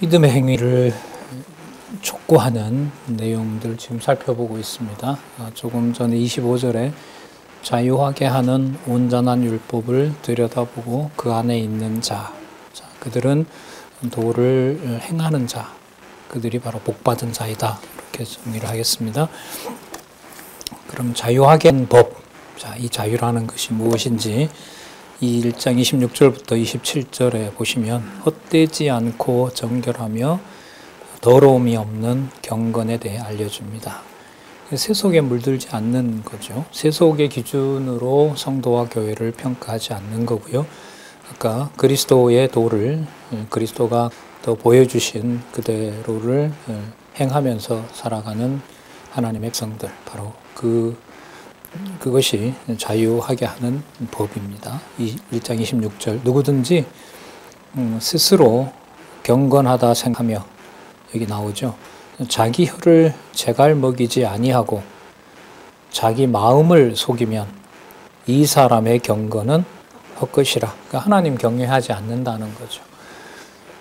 믿음의 행위를 촉구하는 내용들 지금 살펴보고 있습니다. 조금 전에 25절에 자유하게 하는 온전한 율법을 들여다보고 그 안에 있는 자, 그들은 도를 행하는 자, 그들이 바로 복받은 자이다. 이렇게 정리를 하겠습니다. 그럼 자유하게 하는 법, 이 자유라는 것이 무엇인지 이 1장 26절부터 27절에 보시면 헛되지 않고 정결하며 더러움이 없는 경건에 대해 알려줍니다. 세속에 물들지 않는 거죠. 세속의 기준으로 성도와 교회를 평가하지 않는 거고요. 아까 그리스도의 도를 그리스도가 또 보여주신 그대로를 행하면서 살아가는 하나님의 백성들, 바로 그것이 자유하게 하는 법입니다. 1장 26절 누구든지 스스로 경건하다 생각하며, 여기 나오죠. 자기 혀를 제갈 먹이지 아니하고 자기 마음을 속이면 이 사람의 경건은 헛것이라. 그러니까 하나님 경외하지 않는다는 거죠.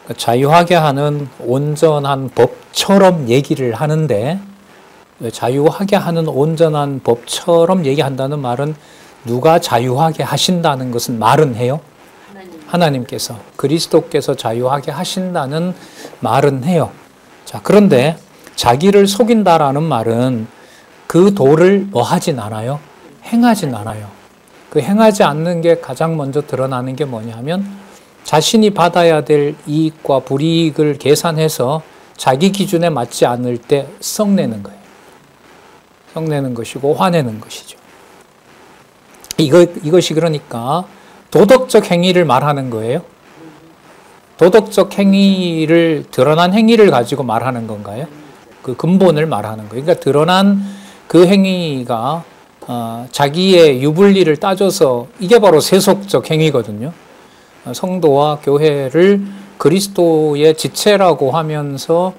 그러니까 자유하게 하는 온전한 법처럼 얘기를 하는데, 자유하게 하는 온전한 법처럼 얘기한다는 말은 누가 자유하게 하신다는 것은 말은 해요? 하나님께서, 그리스도께서 자유하게 하신다는 말은 해요. 자, 그런데 자기를 속인다라는 말은 그 도를 뭐 하진 않아요? 행하진 않아요. 그 행하지 않는 게 가장 먼저 드러나는 게 뭐냐면 자신이 받아야 될 이익과 불이익을 계산해서 자기 기준에 맞지 않을 때 썩내는 거예요. 썩내는 것이고 화내는 것이죠. 이것이 그러니까 도덕적 행위를 말하는 거예요? 도덕적 행위를, 드러난 행위를 가지고 말하는 건가요? 그 근본을 말하는 거예요. 그러니까 드러난 그 행위가 자기의 유불리를 따져서, 이게 바로 세속적 행위거든요. 성도와 교회를 그리스도의 지체라고 하면서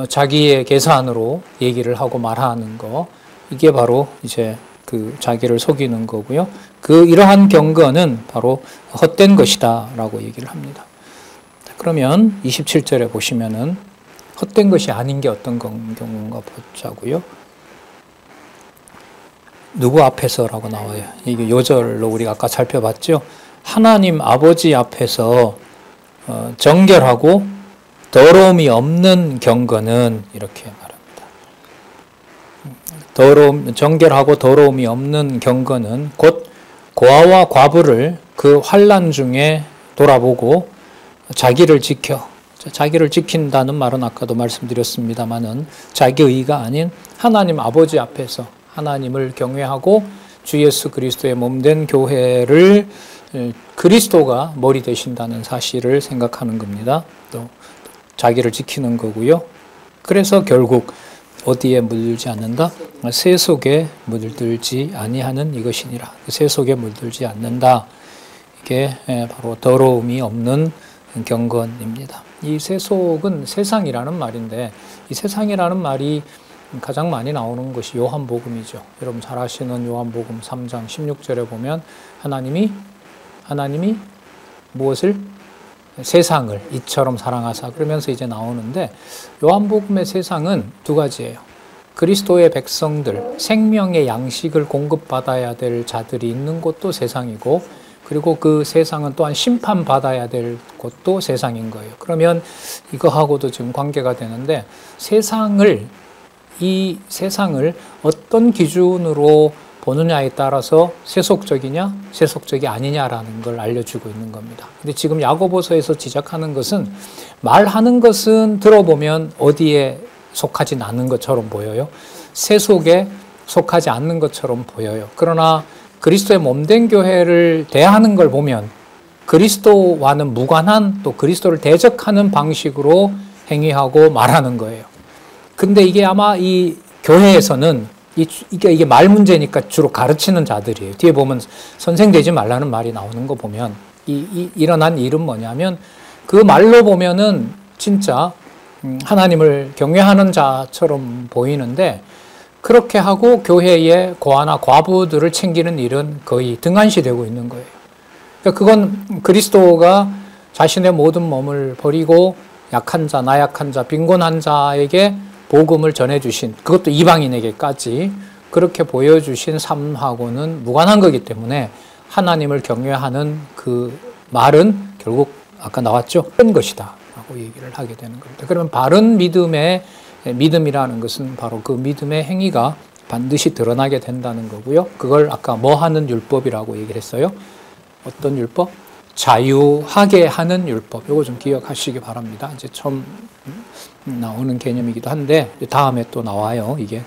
자기의 계산으로 얘기를 하고 말하는 거, 이게 바로 이제 그 자기를 속이는 거고요. 이러한 경건은 바로 헛된 것이다 라고 얘기를 합니다. 그러면 27절에 보시면은 헛된 것이 아닌 게 어떤 경우인가 보자고요. 누구 앞에서라고 나와요. 이게 요절로 우리가 아까 살펴봤죠. 하나님 아버지 앞에서 정결하고 더러움이 없는 경건은, 이렇게 말합니다. 정결하고 더러움이 없는 경건은 곧 고아와 과부를 그 환난 중에 돌아보고 자기를 지킨다는 말은 아까도 말씀드렸습니다만은 자기 의가 아닌 하나님 아버지 앞에서 하나님을 경외하고 주 예수 그리스도의 몸된 교회를 그리스도가 머리 되신다는 사실을 생각하는 겁니다. 또 자기를 지키는 거고요. 그래서 결국 어디에 물들지 않는다? 세속에 물들지 아니하는 이것이니라. 세속에 물들지 않는다. 이게 바로 더러움이 없는 경건입니다. 이 세속은 세상이라는 말인데, 이 세상이라는 말이 가장 많이 나오는 것이 요한복음이죠. 여러분 잘 아시는 요한복음 3장 16절에 보면 하나님이 무엇을? 세상을 이처럼 사랑하사, 그러면서 이제 나오는데, 요한복음의 세상은 두 가지예요. 그리스도의 백성들, 생명의 양식을 공급받아야 될 자들이 있는 곳도 세상이고, 그리고 그 세상은 또한 심판받아야 될 곳도 세상인 거예요. 그러면 이거하고도 지금 관계가 되는데, 이 세상을 어떤 기준으로 보느냐에 따라서 세속적이냐, 세속적이 아니냐라는 걸 알려주고 있는 겁니다. 근데 지금 야고보서에서 지적하는 것은, 말하는 것은 들어보면 어디에 속하지 않는 것처럼 보여요. 세속에 속하지 않는 것처럼 보여요. 그러나 그리스도의 몸된 교회를 대하는 걸 보면 그리스도와는 무관한, 또 그리스도를 대적하는 방식으로 행위하고 말하는 거예요. 근데 이게 아마 이 교회에서는 이게 말 문제니까 주로 가르치는 자들이에요. 뒤에 보면 선생 되지 말라는 말이 나오는 거 보면 일어난 일은 뭐냐면, 그 말로 보면은 진짜 하나님을 경외하는 자처럼 보이는데, 그렇게 하고 교회의 고아나 과부들을 챙기는 일은 거의 등한시되고 있는 거예요. 그러니까 그건 그리스도가 자신의 모든 몸을 버리고 약한 자, 나약한 자, 빈곤한 자에게 복음을 전해주신, 그것도 이방인에게까지 그렇게 보여주신 삶하고는 무관한 거기 때문에 하나님을 경외하는 그 말은 결국 아까 나왔죠. 그런 것이다 라고 얘기를 하게 되는 겁니다. 그러면 바른 믿음이라는 것은 바로 그 믿음의 행위가 반드시 드러나게 된다는 거고요. 그걸 아까 뭐 하는 율법이라고 얘기를 했어요? 어떤 율법? 자유하게 하는 율법. 이거 좀 기억하시기 바랍니다. 이제 처음 나오는 개념이기도 한데 다음에 또 나와요. 이게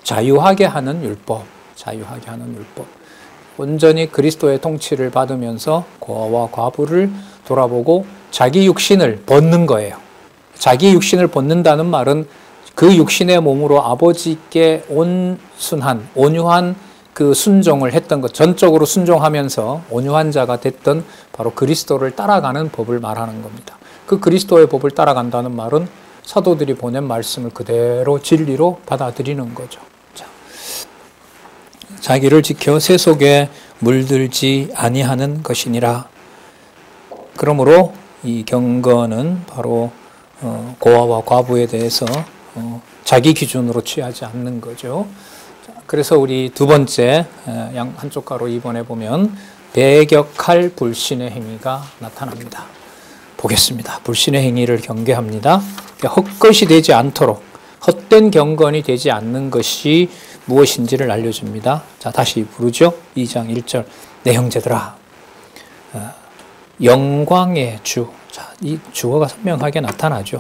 자유하게 하는 율법. 자유하게 하는 율법. 온전히 그리스도의 통치를 받으면서 고아와 과부를 돌아보고 자기 육신을 벗는 거예요. 자기 육신을 벗는다는 말은 그 육신의 몸으로 아버지께 온순한, 온유한 그 순종을 했던 것, 전적으로 순종하면서 온유한 자가 됐던 바로 그리스도를 따라가는 법을 말하는 겁니다. 그 그리스도의 법을 따라간다는 말은 사도들이 보낸 말씀을 그대로 진리로 받아들이는 거죠. 자, 자기를 지켜 세속에 물들지 아니하는 것이니라. 그러므로 이 경건은 바로 고아와 과부에 대해서 자기 기준으로 취하지 않는 거죠. 그래서 우리 두 번째 양 한쪽 가로 2번에 보면 배격할 불신의 행위가 나타납니다. 보겠습니다. 불신의 행위를 경계합니다. 헛것이 되지 않도록 헛된 경건이 되지 않는 것이 무엇인지를 알려줍니다. 자, 다시 부르죠. 2장 1절 내 형제들아 영광의 주. 자, 이 주어가 선명하게 나타나죠.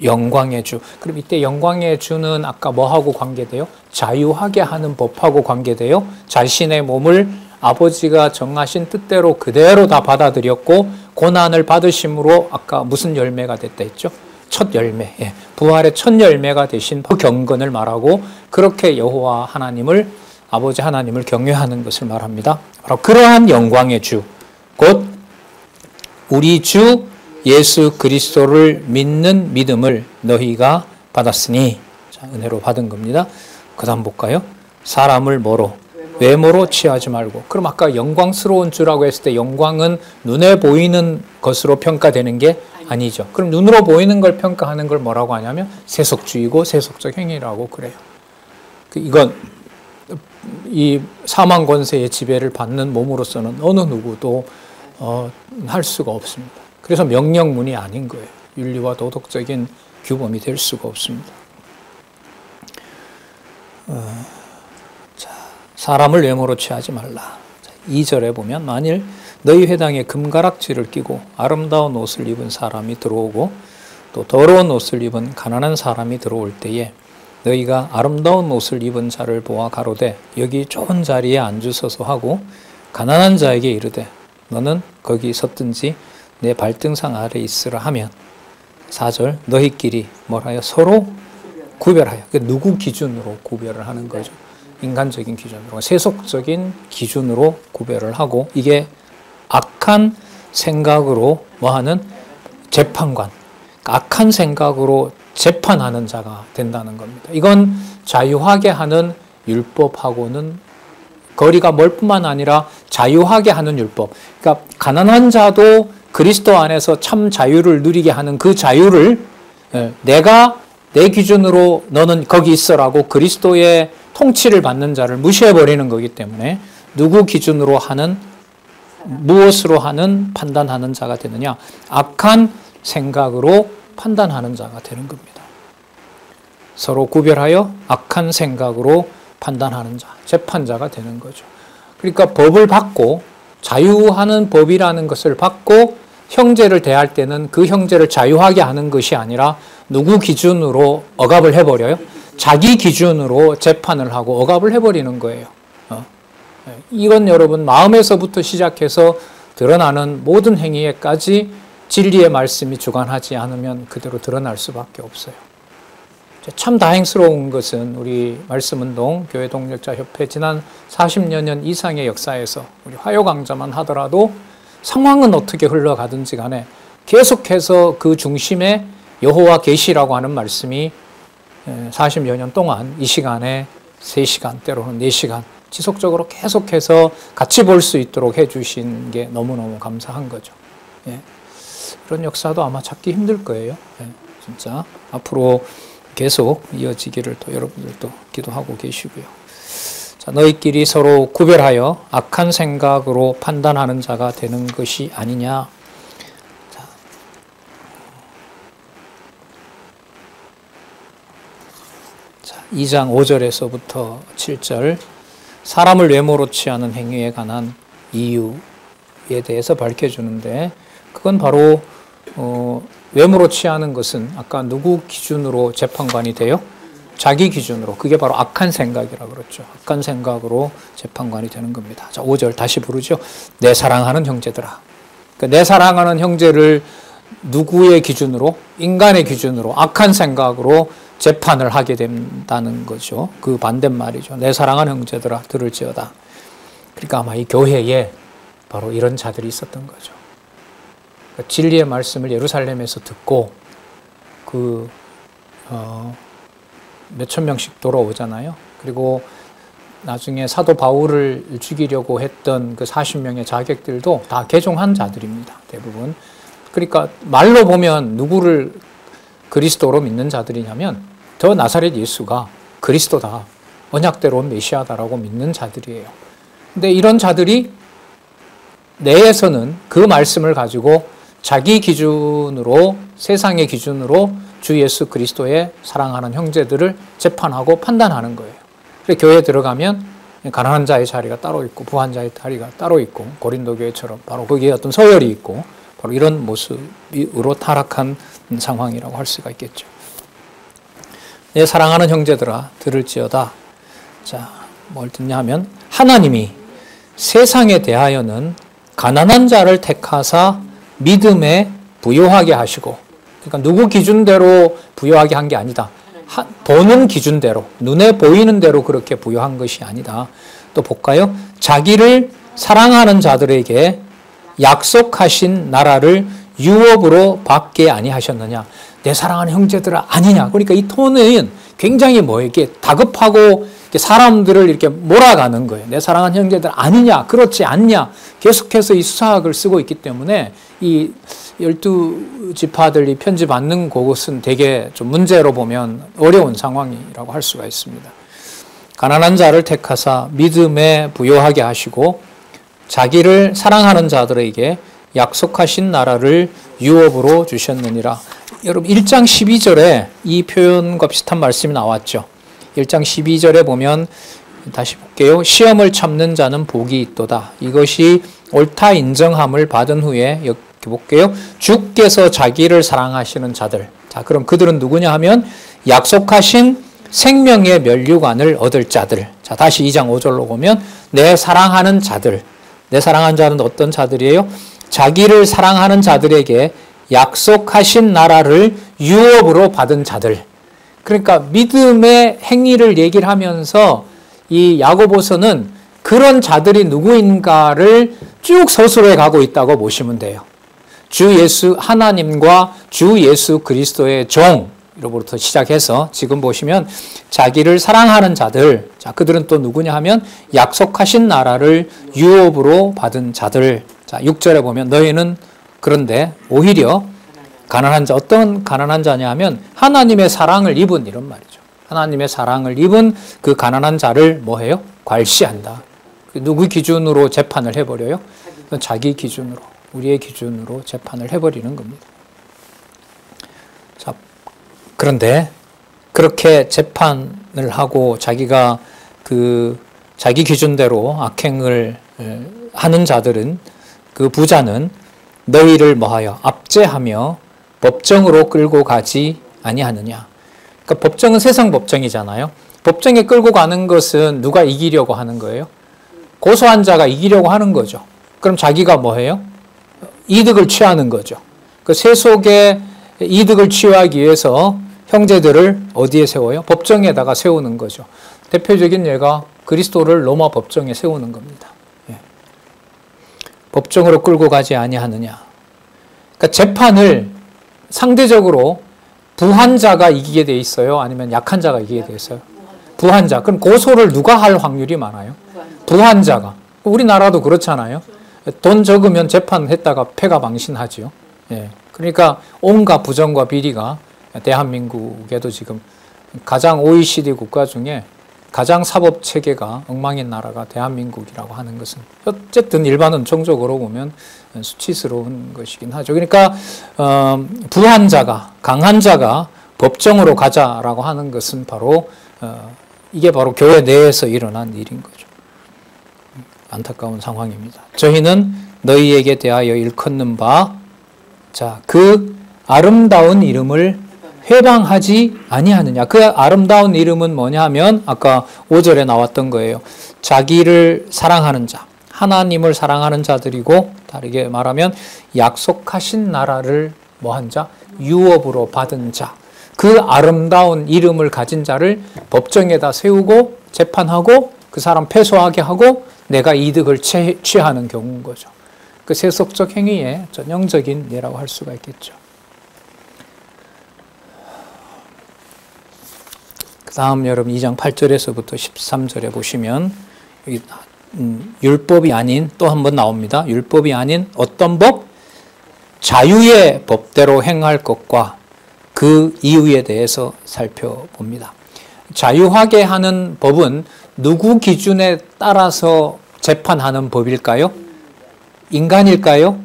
영광의 주. 그럼 이때 영광의 주는 아까 뭐하고 관계돼요? 자유하게 하는 법하고 관계돼요. 자신의 몸을 아버지가 정하신 뜻대로 그대로 다 받아들였고 고난을 받으심으로 아까 무슨 열매가 됐다 했죠? 첫 열매. 예. 부활의 첫 열매가 되신 그 경건을 말하고 그렇게 여호와 하나님을 아버지 하나님을 경외하는 것을 말합니다. 바로 그러한 영광의 주, 곧 우리 주 예수 그리스도를 믿는 믿음을 너희가 받았으니, 자, 은혜로 받은 겁니다. 그 다음 볼까요? 사람을 뭐로? 외모로 취하지 말고. 그럼 아까 영광스러운 주라고 했을 때 영광은 눈에 보이는 것으로 평가되는 게 아니죠. 그럼 눈으로 보이는 걸 평가하는 걸 뭐라고 하냐면 세속주의고 세속적 행위라고 그래요. 이건 이 사망 권세의 지배를 받는 몸으로서는 어느 누구도 할 수가 없습니다. 그래서 명령문이 아닌 거예요. 윤리와 도덕적인 규범이 될 수가 없습니다. 자, 사람을 외모로 취하지 말라. 2절에 보면 만일 너희 회당에 금가락지를 끼고 아름다운 옷을 입은 사람이 들어오고 또 더러운 옷을 입은 가난한 사람이 들어올 때에 너희가 아름다운 옷을 입은 자를 보아 가로되 여기 좋은 자리에 앉으소서 하고 가난한 자에게 이르되 너는 거기 섰든지 내 발등상 아래 있으라 하면 4절 너희끼리 뭐라요? 서로 구별하여. 누구 기준으로 구별을 하는 거죠? 인간적인 기준으로, 세속적인 기준으로 구별을 하고 이게 악한 생각으로 뭐하는 재판관, 악한 생각으로 재판하는 자가 된다는 겁니다. 이건 자유하게 하는 율법하고는 거리가 멀 뿐만 아니라 자유하게 하는 율법. 그러니까 가난한 자도 그리스도 안에서 참 자유를 누리게 하는 그 자유를 내가 내 기준으로 너는 거기 있어라고 그리스도의 통치를 받는 자를 무시해버리는 거기 때문에 누구 기준으로 하는, 무엇으로 하는 판단하는 자가 되느냐? 악한 생각으로 판단하는 자가 되는 겁니다. 서로 구별하여 악한 생각으로 판단하는 자, 재판자가 되는 거죠. 그러니까 법을 받고 자유하는 법이라는 것을 받고 형제를 대할 때는 그 형제를 자유하게 하는 것이 아니라 누구 기준으로 억압을 해버려요? 자기 기준으로 재판을 하고 억압을 해버리는 거예요. 이건 여러분 마음에서부터 시작해서 드러나는 모든 행위에까지 진리의 말씀이 주관하지 않으면 그대로 드러날 수밖에 없어요. 참 다행스러운 것은 우리 말씀운동 교회 동력자 협회 지난 40여 년 이상의 역사에서 우리 화요 강좌만 하더라도 상황은 어떻게 흘러가든지 간에 계속해서 그 중심에 여호와 계시라고 하는 말씀이 40여 년 동안 이 시간에 3시간 때로는 4시간 지속적으로 계속해서 같이 볼 수 있도록 해주신 게 너무너무 감사한 거죠. 예. 그런 역사도 아마 찾기 힘들 거예요. 진짜 앞으로 계속 이어지기를 또 여러분들도 기도하고 계시고요. 자, 너희끼리 서로 구별하여 악한 생각으로 판단하는 자가 되는 것이 아니냐. 자, 2장 5절에서부터 7절 사람을 외모로 취하는 행위에 관한 이유에 대해서 밝혀주는데 그건 바로 외모로 취하는 것은 아까 누구 기준으로 재판관이 돼요? 자기 기준으로. 그게 바로 악한 생각이라고 그랬죠. 악한 생각으로 재판관이 되는 겁니다. 자, 5절 다시 부르죠. 내 사랑하는 형제들아. 그러니까 내 사랑하는 형제를 누구의 기준으로? 인간의 기준으로 악한 생각으로 재판을 하게 된다는 거죠. 그 반대말이죠. 내 사랑하는 형제들아 들을지어다. 그러니까 아마 이 교회에 바로 이런 자들이 있었던 거죠. 진리의 말씀을 예루살렘에서 듣고 몇천 명씩 돌아오잖아요. 그리고 나중에 사도 바울을 죽이려고 했던 그 40명의 자객들도 다 개종한 자들입니다. 대부분. 그러니까 말로 보면 누구를 그리스도로 믿는 자들이냐면 저 나사렛 예수가 그리스도다. 언약대로 온 메시아다라고 믿는 자들이에요. 근데 이런 자들이 내에서는 그 말씀을 가지고 자기 기준으로 세상의 기준으로 주 예수 그리스도의 사랑하는 형제들을 재판하고 판단하는 거예요. 그래서 교회에 들어가면 가난한 자의 자리가 따로 있고 부한 자의 자리가 따로 있고 고린도 교회처럼 바로 거기에 어떤 서열이 있고 바로 이런 모습으로 타락한 상황이라고 할 수가 있겠죠. 내 사랑하는 형제들아 들을지어다. 자, 뭘 듣냐 하면 하나님이 세상에 대하여는 가난한 자를 택하사 믿음에 부요하게 하시고, 그러니까 누구 기준대로 부요하게 한 게 아니다. 보는 기준대로, 눈에 보이는 대로 그렇게 부요한 것이 아니다. 또 볼까요? 자기를 사랑하는 자들에게 약속하신 나라를 유업으로 받게 아니하셨느냐. 내 사랑하는 형제들아 아니냐. 그러니까 이 톤은 굉장히 이게 다급하고 사람들을 이렇게 몰아가는 거예요. 내 사랑하는 형제들 아니냐, 그렇지 않냐. 계속해서 이 수사학을 쓰고 있기 때문에 이 12지파들이 편집받는 그것은 되게 좀 문제로 보면 어려운 상황이라고 할 수가 있습니다. 가난한 자를 택하사 믿음에 부요하게 하시고 자기를 사랑하는 자들에게 약속하신 나라를 유업으로 주셨느니라. 여러분 1장 12절에 이 표현과 비슷한 말씀이 나왔죠. 1장 12절에 보면 다시 볼게요. 시험을 참는 자는 복이 있도다. 이것이 옳다 인정함을 받은 후에 여기 볼게요. 주께서 자기를 사랑하시는 자들. 자, 그럼 그들은 누구냐 하면 약속하신 생명의 면류관을 얻을 자들. 자, 다시 2장 5절로 보면 내 사랑하는 자들. 내 사랑하는 자는 어떤 자들이에요? 자기를 사랑하는 자들에게 약속하신 나라를 유업으로 받은 자들. 그러니까 믿음의 행위를 얘기를 하면서 이 야고보서는 그런 자들이 누구인가를 쭉 서술해 가고 있다고 보시면 돼요. 주 예수 하나님과 주 예수 그리스도의 종으로부터 시작해서 지금 보시면 자기를 사랑하는 자들, 자 그들은 또 누구냐 하면 약속하신 나라를 유업으로 받은 자들. 자 6절에 보면 너희는 그런데 오히려 가난한 자, 어떤 가난한 자냐 하면 하나님의 사랑을 입은 이런 말이죠. 하나님의 사랑을 입은 그 가난한 자를 뭐해요? 괄시한다. 누구 기준으로 재판을 해버려요? 자기 기준으로, 우리의 기준으로 재판을 해버리는 겁니다. 자, 그런데 그렇게 재판을 하고 자기가 자기 기준대로 악행을 하는 자들은 그 부자는 너희를 뭐하여 압제하며 법정으로 끌고 가지 아니하느냐. 그러니까 법정은 세상 법정이잖아요. 법정에 끌고 가는 것은 누가 이기려고 하는 거예요? 고소한 자가 이기려고 하는 거죠. 그럼 자기가 뭐해요? 이득을 취하는 거죠. 그 세속의 이득을 취하기 위해서 형제들을 어디에 세워요? 법정에다가 세우는 거죠. 대표적인 예가 그리스도를 로마 법정에 세우는 겁니다. 예. 법정으로 끌고 가지 아니하느냐. 그러니까 재판을 상대적으로 부한 자가 이기게 돼 있어요? 아니면 약한 자가 이기게 돼 있어요? 부한 자. 그럼 고소를 누가 할 확률이 많아요? 부한 자가. 우리나라도 그렇잖아요. 돈 적으면 재판했다가 패가 망신하죠. 예. 그러니까 온갖 부정과 비리가 대한민국에도 지금 가장 OECD 국가 중에 가장 사법 체계가 엉망인 나라가 대한민국이라고 하는 것은 어쨌든 일반 은총적으로 보면 수치스러운 것이긴 하죠. 그러니까 부한 자가, 강한 자가 법정으로 가자라고 하는 것은 바로 이게 바로 교회 내에서 일어난 일인 거죠. 안타까운 상황입니다. 저희는 너희에게 대하여 일컫는 바, 자, 그 아름다운 이름을 회방하지 아니하느냐. 그 아름다운 이름은 뭐냐 하면 아까 5절에 나왔던 거예요. 자기를 사랑하는 자, 하나님을 사랑하는 자들이고, 다르게 말하면 약속하신 나라를 뭐한 자? 유업으로 받은 자. 그 아름다운 이름을 가진 자를 법정에다 세우고 재판하고 그 사람 패소하게 하고 내가 이득을 취하는 경우인 거죠. 그 세속적 행위의 전형적인 예라고 할 수가 있겠죠. 그 다음 여러분 2장 8절에서부터 13절에 보시면 여기 율법이 아닌 또 한 번 나옵니다. 율법이 아닌 어떤 법? 자유의 법대로 행할 것과 그 이유에 대해서 살펴봅니다. 자유하게 하는 법은 누구 기준에 따라서 재판하는 법일까요? 인간일까요?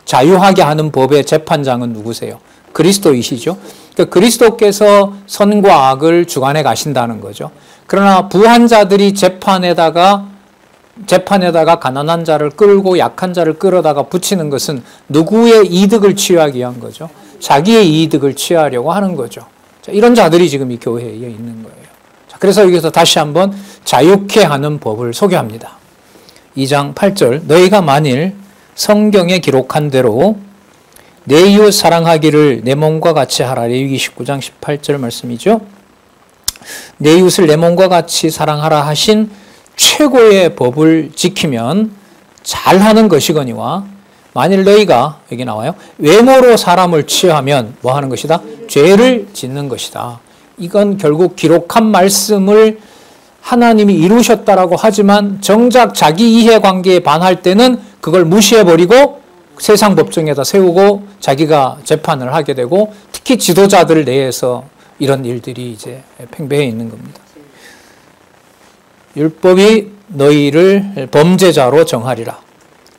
자유하게 하는 법의 재판장은 누구세요? 그리스도이시죠. 그러니까 그리스도께서 선과 악을 주관해 가신다는 거죠. 그러나 부한 자들이 재판에다가 가난한 자를 끌고 약한 자를 끌어다가 붙이는 것은 누구의 이득을 취하기 위한 거죠? 자기의 이득을 취하려고 하는 거죠. 자, 이런 자들이 지금 이 교회에 있는 거예요. 자, 그래서 여기서 다시 한번 자유케 하는 법을 소개합니다. 2장 8절, 너희가 만일 성경에 기록한 대로 내 이웃 사랑하기를 내 몸과 같이 하라. 레위기 19장 18절 말씀이죠. 내 이웃을 내 몸과 같이 사랑하라 하신 최고의 법을 지키면 잘하는 것이거니와 만일 너희가 여기 나와요. 외모로 사람을 취하면 뭐 하는 것이다? 죄를 짓는 것이다. 이건 결국 기록한 말씀을 하나님이 이루셨다라고 하지만 정작 자기 이해관계에 반할 때는 그걸 무시해버리고 세상 법정에다 세우고 자기가 재판을 하게 되고 특히 지도자들 내에서 이런 일들이 이제 팽배해 있는 겁니다. 율법이 너희를 범죄자로 정하리라.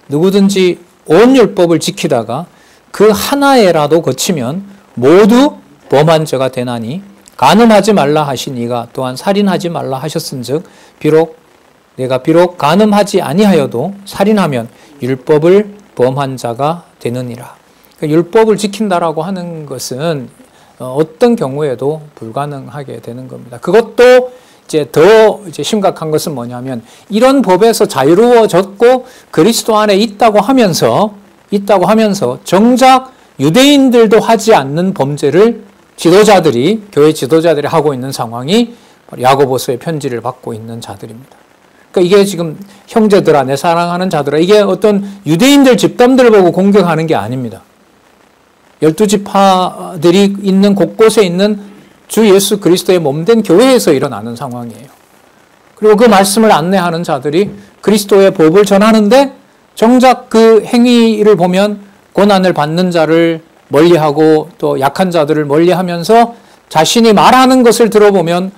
누구든지 온 율법을 지키다가 그 하나에라도 거치면 모두 범한 자가 되나니 간음하지 말라 하시니가 또한 살인하지 말라 하셨은즉 내가 비록 간음하지 아니하여도 살인하면 율법을 범한 자가 되느니라. 그러니까 율법을 지킨다라고 하는 것은 어떤 경우에도 불가능하게 되는 겁니다. 그것도 이제 더 심각한 것은 뭐냐면 이런 법에서 자유로워졌고 그리스도 안에 있다고 하면서 정작 유대인들도 하지 않는 범죄를 교회 지도자들이 하고 있는 상황이 야고보서의 편지를 받고 있는 자들입니다. 그러니까 이게 지금 형제들아 내 사랑하는 자들아 이게 어떤 유대인들 집단들을 보고 공격하는 게 아닙니다. 12지파들이 있는 곳곳에 있는 주 예수 그리스도의 몸된 교회에서 일어나는 상황이에요. 그리고 그 말씀을 안내하는 자들이 그리스도의 법을 전하는데 정작 그 행위를 보면 고난을 받는 자를 멀리하고 또 약한 자들을 멀리하면서 자신이 말하는 것을 들어보면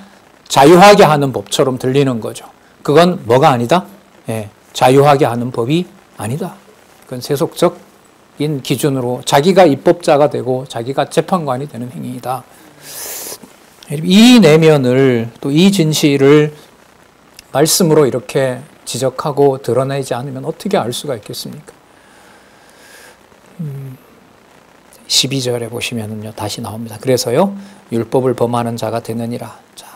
자유하게 하는 법처럼 들리는 거죠. 그건 뭐가 아니다? 자유하게 하는 법이 아니다. 그건 세속적인 기준으로 자기가 입법자가 되고 자기가 재판관이 되는 행위이다. 이 내면을 또 이 진실을 말씀으로 이렇게 지적하고 드러내지 않으면 어떻게 알 수가 있겠습니까? 12절에 보시면은요 다시 나옵니다. 그래서요 율법을 범하는 자가 되느니라. 자,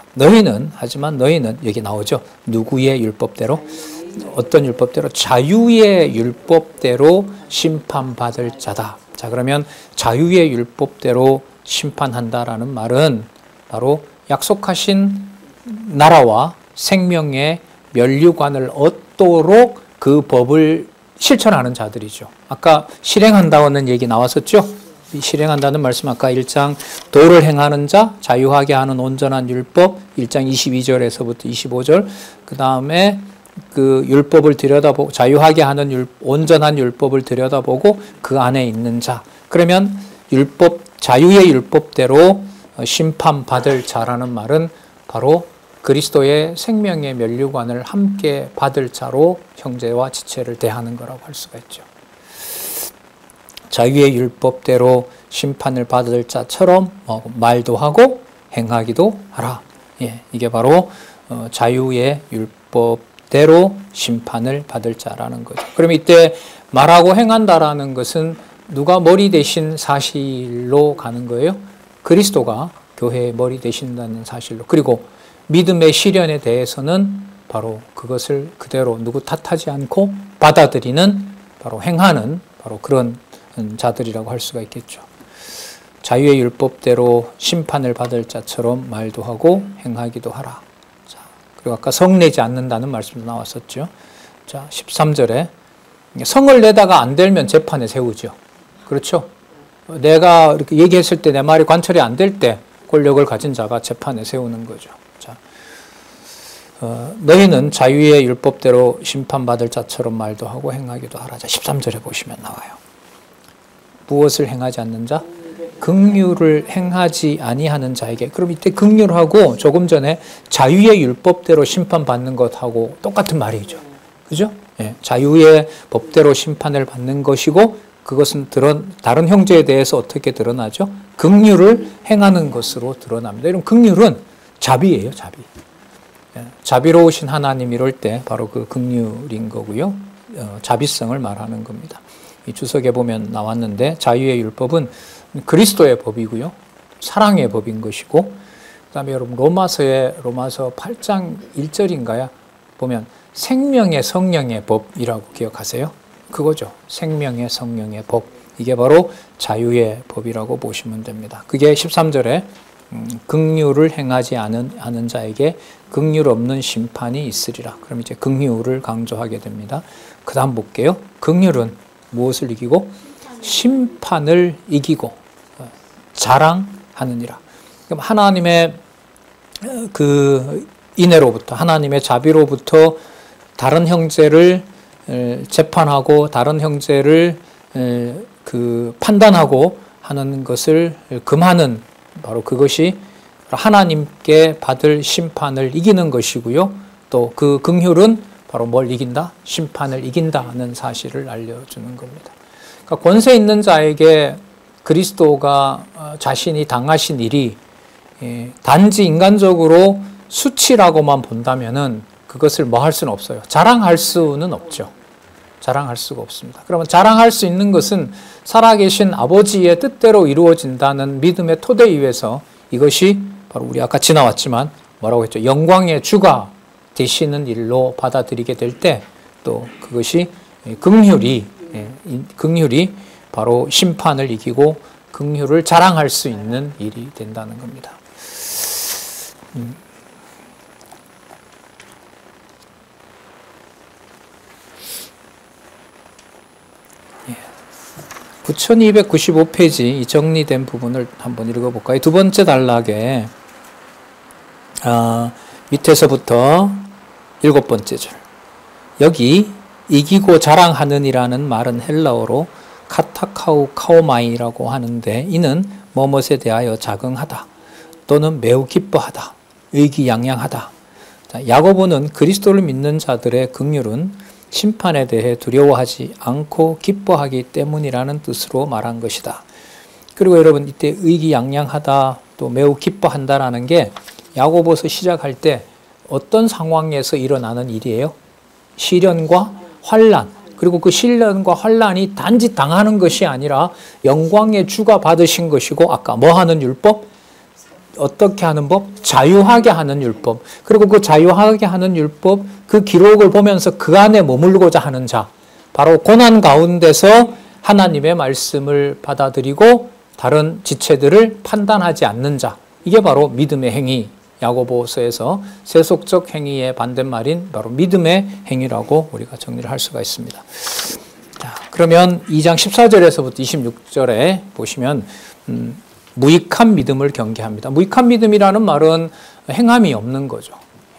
하지만 너희는 여기 나오죠. 누구의 율법대로? 어떤 율법대로? 자유의 율법대로 심판받을 자다. 자, 그러면 자유의 율법대로 심판한다라는 말은 바로 약속하신 나라와 생명의 면류관을 얻도록 그 법을 실천하는 자들이죠. 아까 실행한다는 얘기 나왔었죠? 실행한다는 말씀 아까 1장 도를 행하는 자, 자유하게 하는 온전한 율법 1장 22절에서부터 25절 그 다음에 그 율법을 자유하게 하는 온전한 율법을 들여다보고 그 안에 있는 자. 그러면 자유의 율법대로 심판받을 자라는 말은 바로 그리스도의 생명의 면류관을 함께 받을 자로 형제와 지체를 대하는 거라고 할 수가 있죠. 자유의 율법대로 심판을 받을 자처럼 말도 하고 행하기도 하라. 이게 바로 자유의 율법대로 심판을 받을 자라는 거죠. 그럼 이때 말하고 행한다라는 것은 누가 머리 대신 사실로 가는 거예요? 그리스도가 교회의 머리 되신다는 사실로. 그리고 믿음의 시련에 대해서는 바로 그것을 그대로 누구 탓하지 않고 받아들이는, 바로 행하는 바로 그런 자들이라고 할 수가 있겠죠. 자유의 율법대로 심판을 받을 자처럼 말도 하고 행하기도 하라. 자, 그리고 아까 성내지 않는다는 말씀도 나왔었죠. 자, 13절에 성을 내다가 안 되면 재판에 세우죠. 그렇죠? 내가 이렇게 얘기했을 때 내 말이 관철이 안 될 때 권력을 가진 자가 재판에 세우는 거죠. 자, 너희는 자유의 율법대로 심판받을 자처럼 말도 하고 행하기도 하라. 자, 13절에 보시면 나와요. 무엇을 행하지 않는 자? 긍휼을 행하지 아니하는 자에게. 그럼 이때 긍휼하고 조금 전에 자유의 율법대로 심판받는 것하고 똑같은 말이죠. 그죠? 자유의 법대로 심판을 받는 것이고, 그것은 다른 형제에 대해서 어떻게 드러나죠? 긍휼을 행하는 것으로 드러납니다. 이런 긍휼은 자비예요, 자비. 자비로우신 하나님 이럴 때 바로 그 긍휼인 거고요. 자비성을 말하는 겁니다. 이 주석에 보면 나왔는데, 자유의 율법은 그리스도의 법이고요. 사랑의 법인 것이고, 그 다음에 여러분 로마서 8장 1절인가요? 보면 생명의 성령의 법이라고 기억하세요? 그거죠. 생명의 성령의 법. 이게 바로 자유의 법이라고 보시면 됩니다. 그게 13절에 긍휼을 행하지 않은 자에게 긍휼 없는 심판이 있으리라. 그럼 이제 긍휼을 강조하게 됩니다. 그 다음 볼게요. 긍휼은 무엇을 이기고? 심판을 이기고 자랑하느니라. 그럼 하나님의 그 인애로부터, 하나님의 자비로부터 다른 형제를 재판하고 다른 형제를 그 판단하고 하는 것을 금하는, 바로 그것이 하나님께 받을 심판을 이기는 것이고요. 또 그 긍휼은 바로 뭘 이긴다? 심판을 이긴다는 사실을 알려주는 겁니다. 그러니까 권세 있는 자에게 그리스도가 자신이 당하신 일이 단지 인간적으로 수치라고만 본다면은 그것을 뭐 할 수는 없어요. 자랑할 수는 없죠. 자랑할 수가 없습니다. 그러면 자랑할 수 있는 것은 살아계신 아버지의 뜻대로 이루어진다는 믿음의 토대 위에서 이것이 바로 우리 아까 지나왔지만 뭐라고 했죠? 영광의 주가 되시는 일로 받아들이게 될 때 또 그것이 긍휼이 바로 심판을 이기고 긍휼을 자랑할 수 있는 일이 된다는 겁니다. 예. 9295페이지 이 정리된 부분을 한번 읽어볼까요? 두 번째 단락에 밑에서부터 일곱 번째 줄. 여기 이기고 자랑하느니라는 말은 헬라어로 카타카우 카오마이라고 하는데, 이는 뭐뭇에 대하여 자긍하다 또는 매우 기뻐하다, 의기양양하다. 야고보는 그리스도를 믿는 자들의 긍휼은 심판에 대해 두려워하지 않고 기뻐하기 때문이라는 뜻으로 말한 것이다. 그리고 여러분, 이때 의기양양하다 또 매우 기뻐한다라는 게 야고보서 시작할 때 어떤 상황에서 일어나는 일이에요? 시련과 환난. 그리고 그 시련과 환난이 단지 당하는 것이 아니라 영광의 주가 받으신 것이고, 아까 뭐 하는 율법? 어떻게 하는 법? 자유하게 하는 율법. 그리고 그 자유하게 하는 율법, 그 기록을 보면서 그 안에 머물고자 하는 자, 바로 고난 가운데서 하나님의 말씀을 받아들이고 다른 지체들을 판단하지 않는 자, 이게 바로 믿음의 행위. 야고보서에서 세속적 행위의 반대말인 바로 믿음의 행위라고 우리가 정리를 할 수가 있습니다. 자, 그러면 2장 14절에서부터 26절에 보시면 무익한 믿음을 경계합니다. 무익한 믿음이라는 말은 행함이 없는 거죠.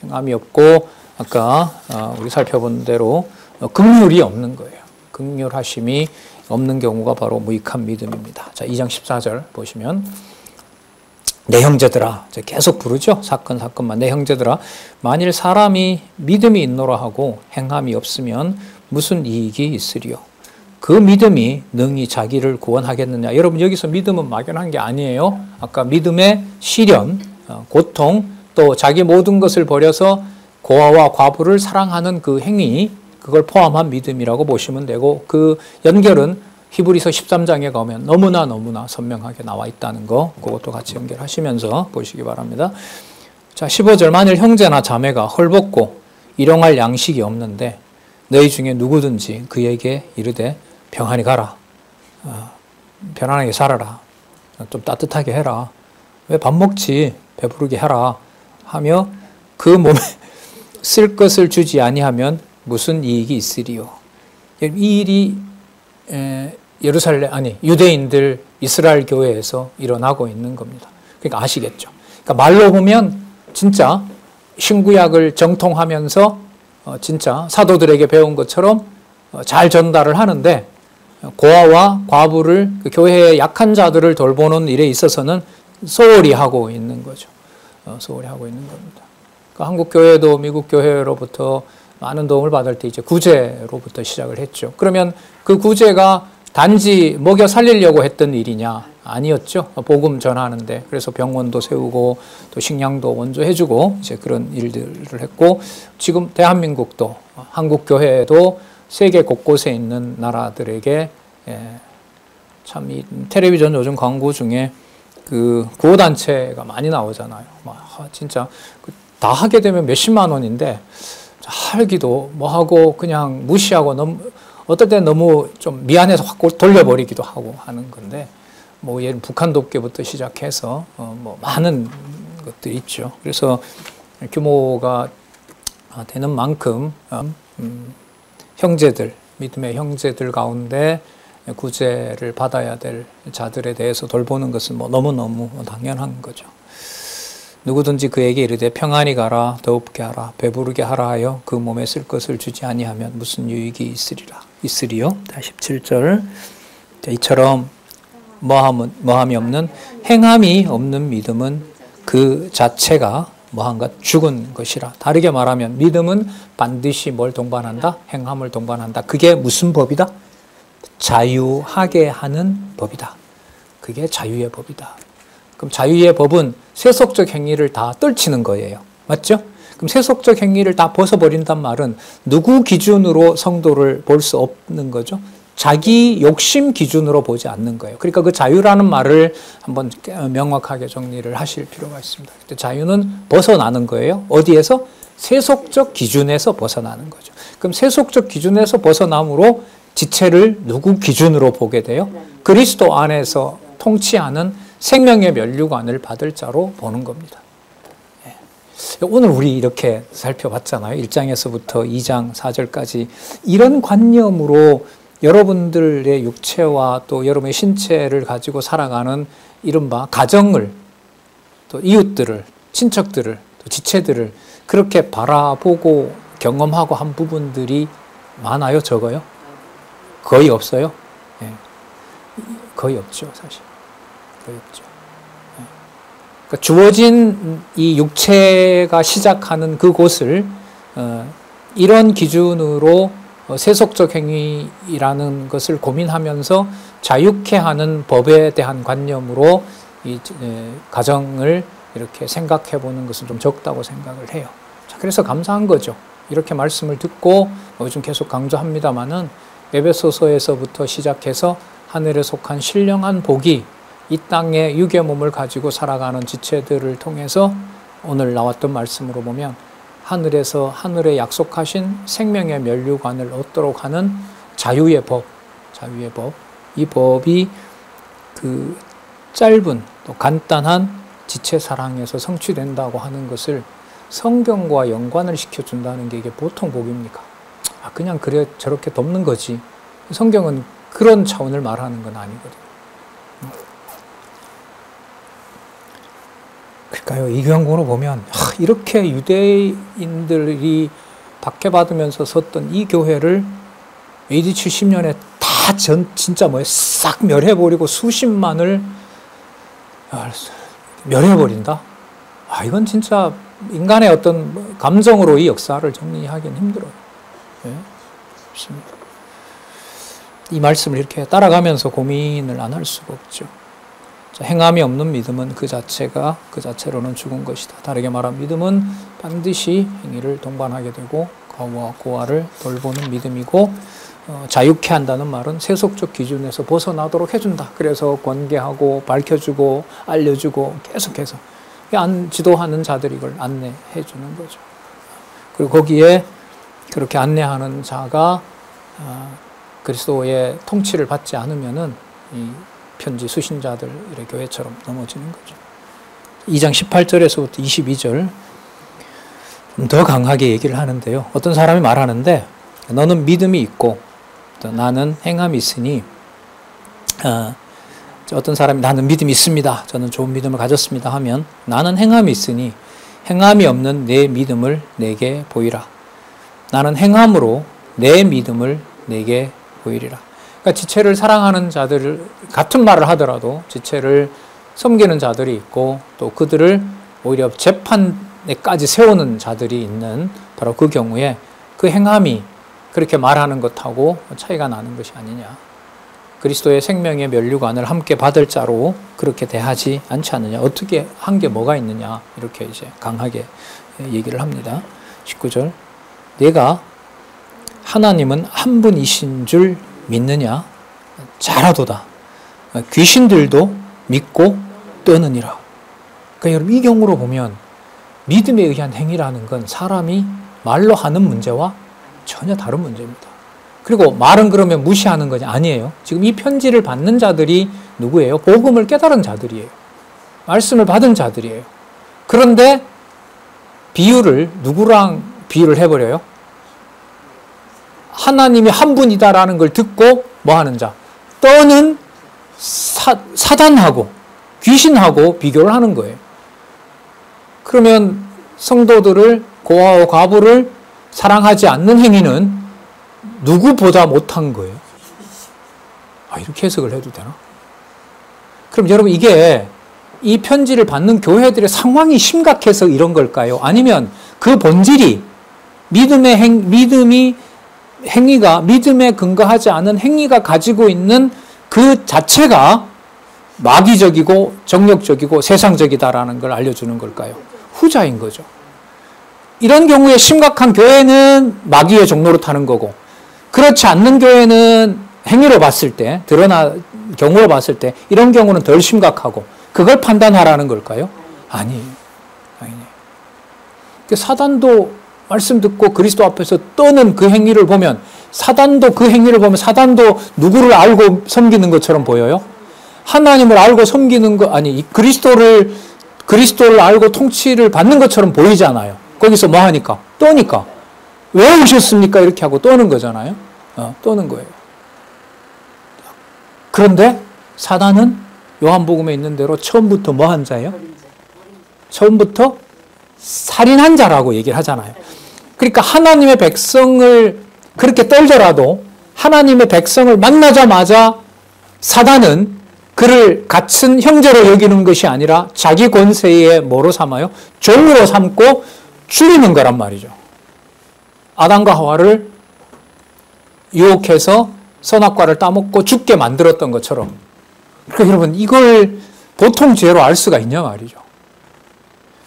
행함이 없고, 아까 우리 살펴본 대로 긍휼이 없는 거예요. 긍휼하심이 없는 경우가 바로 무익한 믿음입니다. 자, 2장 14절 보시면 내 형제들아, 계속 부르죠. 사건만. 내 형제들아, 만일 사람이 믿음이 있노라 하고 행함이 없으면 무슨 이익이 있으리요? 그 믿음이 능히 자기를 구원하겠느냐? 여러분, 여기서 믿음은 막연한 게 아니에요. 아까 믿음의 시련, 고통, 또 자기 모든 것을 버려서 고아와 과부를 사랑하는 그 행위, 그걸 포함한 믿음이라고 보시면 되고, 그 연결은 히브리서 13장에 가면 너무나 선명하게 나와 있다는 거, 그것도 같이 연결하시면서 보시기 바랍니다. 자, 15절, 만일 형제나 자매가 헐벗고 일용할 양식이 없는데 너희 중에 누구든지 그에게 이르되 평안히 가라, 편안하게 살아라, 좀 따뜻하게 해라, 왜 밥 먹지, 배부르게 해라 하며 그 몸에 쓸 것을 주지 아니하면 무슨 이익이 있으리요? 이 일이 유대인들 이스라엘 교회에서 일어나고 있는 겁니다. 그러니까 아시겠죠? 그러니까 말로 보면 진짜 신구약을 정통하면서 진짜 사도들에게 배운 것처럼 잘 전달을 하는데, 고아와 과부를, 그 교회의 약한 자들을 돌보는 일에 있어서는 소홀히 하고 있는 거죠. 소홀히 하고 있는 겁니다. 그러니까 한국 교회도 미국 교회로부터 많은 도움을 받을 때 이제 구제로부터 시작을 했죠. 그러면 그 구제가 단지 먹여 살리려고 했던 일이냐? 아니었죠. 복음 전하는데. 그래서 병원도 세우고 또 식량도 원조해주고 이제 그런 일들을 했고, 지금 대한민국도, 한국 교회도 세계 곳곳에 있는 나라들에게, 참 이 텔레비전 요즘 광고 중에 그 구호단체가 많이 나오잖아요. 진짜 다 하게 되면 몇십만 원인데 할기도 뭐하고 그냥 무시하고, 너무 어떨 때 너무 좀 미안해서 확 돌려버리기도 하고 하는 건데, 뭐 예를 북한 돕기부터 시작해서 뭐 많은 것들이 있죠. 그래서 규모가 되는 만큼 형제들, 믿음의 형제들 가운데 구제를 받아야 될 자들에 대해서 돌보는 것은 뭐 너무너무 당연한 거죠. 누구든지 그에게 이르되 평안히 가라, 더웁게 하라, 배부르게 하라 하여 그 몸에 쓸 것을 주지 아니하면 무슨 유익이 있으리요? 17절. 이처럼 뭐함이 없는, 행함이 없는 믿음은 그 자체가 뭐한가? 죽은 것이라. 다르게 말하면 믿음은 반드시 뭘 동반한다? 행함을 동반한다. 그게 무슨 법이다? 자유하게 하는 법이다. 그게 자유의 법이다. 그럼 자유의 법은 세속적 행위를 다 떨치는 거예요. 맞죠? 그럼 세속적 행위를 다 벗어버린단 말은 누구 기준으로 성도를 볼 수 없는 거죠? 자기 욕심 기준으로 보지 않는 거예요. 그러니까 그 자유라는 말을 한번 명확하게 정리를 하실 필요가 있습니다. 자유는 벗어나는 거예요. 어디에서? 세속적 기준에서 벗어나는 거죠. 그럼 세속적 기준에서 벗어남으로 지체를 누구 기준으로 보게 돼요? 그리스도 안에서 통치하는 생명의 면류관을 받을 자로 보는 겁니다. 오늘 우리 이렇게 살펴봤잖아요. 1장에서부터 2장 4절까지 이런 관념으로 여러분들의 육체와 또 여러분의 신체를 가지고 살아가는 이른바 가정을, 또 이웃들을, 친척들을, 또 지체들을 그렇게 바라보고 경험하고 한 부분들이 많아요? 적어요? 거의 없어요? 거의 없죠, 사실. 거의 없죠. 그러니까 주어진 이 육체가 시작하는 그곳을 이런 기준으로 세속적 행위라는 것을 고민하면서 자유케 하는 법에 대한 관념으로 이 가정을 이렇게 생각해 보는 것은 좀 적다고 생각을 해요. 자, 그래서 감사한 거죠. 이렇게 말씀을 듣고 요즘 계속 강조합니다마는 에베소서에서부터 시작해서 하늘에 속한 신령한 복이 이 땅의 육의 몸을 가지고 살아가는 지체들을 통해서 오늘 나왔던 말씀으로 보면 하늘에서 하늘에 약속하신 생명의 면류관을 얻도록 하는 자유의 법, 이 법이 그 짧은 또 간단한 지체 사랑에서 성취된다고 하는 것을 성경과 연관을 시켜준다는 게 이게 보통 복입니까? 그냥 그래 저렇게 돕는 거지. 성경은 그런 차원을 말하는 건 아니거든요. 그러니까요, 이 교양본을 보면 이렇게 유대인들이 박해받으면서 섰던 이 교회를 AD 70년에 다 진짜 싹 멸해버리고 수십만을 멸해버린다? 이건 진짜 인간의 어떤 감정으로 이 역사를 정리하기는 힘들어요. 예? 없습니다. 이 말씀을 이렇게 따라가면서 고민을 안 할 수가 없죠. 행함이 없는 믿음은 그 자체로는 죽은 것이다. 다르게 말하면 믿음은 반드시 행위를 동반하게 되고 과와 고아를 돌보는 믿음이고, 자유케 한다는 말은 세속적 기준에서 벗어나도록 해준다. 그래서 권계하고 밝혀주고 알려주고 계속해서 지도하는 자들이 이걸 안내해 주는 거죠. 그리고 거기에 그렇게 안내하는 자가 그리스도의 통치를 받지 않으면은 이 편지 수신자들의 교회처럼 넘어지는 거죠. 2장 18절에서부터 22절 좀 더 강하게 얘기를 하는데요. 어떤 사람이 말하는데, 너는 믿음이 있고 또 나는 행함이 있으니, 어떤 사람이 나는 믿음이 있습니다, 저는 좋은 믿음을 가졌습니다 하면, 나는 행함이 있으니 행함이 없는 내 믿음을 내게 보이라. 나는 행함으로 내 믿음을 내게 보이리라. 그러니까 지체를 사랑하는 자들, 같은 말을 하더라도 지체를 섬기는 자들이 있고, 또 그들을 오히려 재판에까지 세우는 자들이 있는 바로 그 경우에 그 행함이 그렇게 말하는 것하고 차이가 나는 것이 아니냐. 그리스도의 생명의 면류관을 함께 받을 자로 그렇게 대하지 않지 않느냐. 어떻게 한 게 뭐가 있느냐. 이렇게 이제 강하게 얘기를 합니다. 19절. 내가 하나님은 한 분이신 줄 믿느냐? 잘하도다. 귀신들도 믿고 떠느니라. 그러니까 여러분, 이 경우로 보면 믿음에 의한 행위라는 건 사람이 말로 하는 문제와 전혀 다른 문제입니다. 그리고 말은 그러면 무시하는 것이 아니에요. 지금 이 편지를 받는 자들이 누구예요? 복음을 깨달은 자들이에요. 말씀을 받은 자들이에요. 그런데 비유를 누구랑 비유를 해버려요? 하나님이 한 분이다라는 걸 듣고 뭐 하는 자? 떠는 사단하고 귀신하고 비교를 하는 거예요. 그러면 성도들을, 고아와 과부를 사랑하지 않는 행위는 누구보다 못한 거예요. 이렇게 해석을 해도 되나? 그럼 여러분, 이게 이 편지를 받는 교회들의 상황이 심각해서 이런 걸까요? 아니면 그 본질이 믿음에 근거하지 않은 행위가 가지고 있는 그 자체가 마귀적이고 정력적이고 세상적이다라는 걸 알려주는 걸까요? 후자인 거죠. 이런 경우에 심각한 교회는 마귀의 종로로 타는 거고, 그렇지 않는 교회는 행위로 봤을 때, 경우로 봤을 때 이런 경우는 덜 심각하고, 그걸 판단하라는 걸까요? 아니에요. 사단도 말씀 듣고 그리스도 앞에서 떠는 그 행위를 보면, 사단도 누구를 알고 섬기는 것처럼 보여요? 하나님을 알고 섬기는 거, 그리스도를 알고 통치를 받는 것처럼 보이잖아요. 거기서 뭐 하니까? 떠니까. 왜 오셨습니까? 이렇게 하고 떠는 거잖아요. 떠는 거예요. 그런데 사단은 요한복음에 있는 대로 처음부터 뭐 한 자예요? 처음부터 살인한 자라고 얘기를 하잖아요. 그러니까 하나님의 백성을 그렇게 떨더라도 하나님의 백성을 만나자마자 사단은 그를 같은 형제로 여기는 것이 아니라 자기 권세에 뭐로 삼아요? 종으로 삼고 죽이는 거란 말이죠. 아담과 하와를 유혹해서 선악과를 따먹고 죽게 만들었던 것처럼. 그러니까 여러분, 이걸 보통 죄로 알 수가 있냐 말이죠.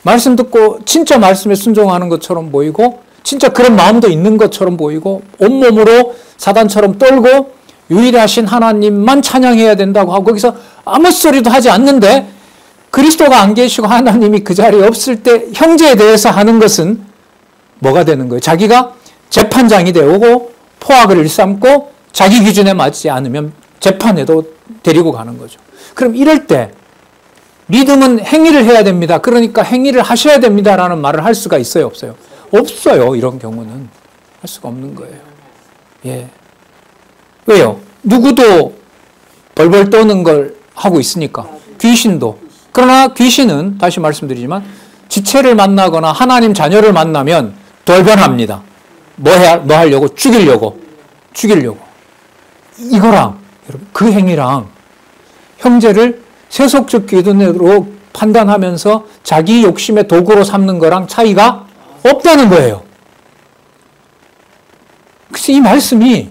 말씀 듣고 진짜 말씀에 순종하는 것처럼 보이고, 진짜 그런 마음도 있는 것처럼 보이고, 온몸으로 사단처럼 떨고 유일하신 하나님만 찬양해야 된다고 하고, 거기서 아무 소리도 하지 않는데 그리스도가 안 계시고 하나님이 그 자리에 없을 때 형제에 대해서 하는 것은 뭐가 되는 거예요? 자기가 재판장이 되고 포악을 일삼고 자기 기준에 맞지 않으면 재판에도 데리고 가는 거죠. 그럼 이럴 때 믿음은 행위를 해야 됩니다. 그러니까 행위를 하셔야 됩니다라는 말을 할 수가 있어요, 없어요? 없어요. 이런 경우는 할 수가 없는 거예요. 예. 왜요? 누구도 벌벌 떠는 걸 하고 있으니까. 귀신도. 그러나 귀신은 다시 말씀드리지만 지체를 만나거나 하나님 자녀를 만나면 돌변합니다. 뭐 하려고? 죽이려고. 이거랑 여러분 그 행위랑 형제를 세속적 기준으로 판단하면서 자기 욕심의 도구로 삼는 거랑 차이가 없다는 거예요. 그래서 이 말씀이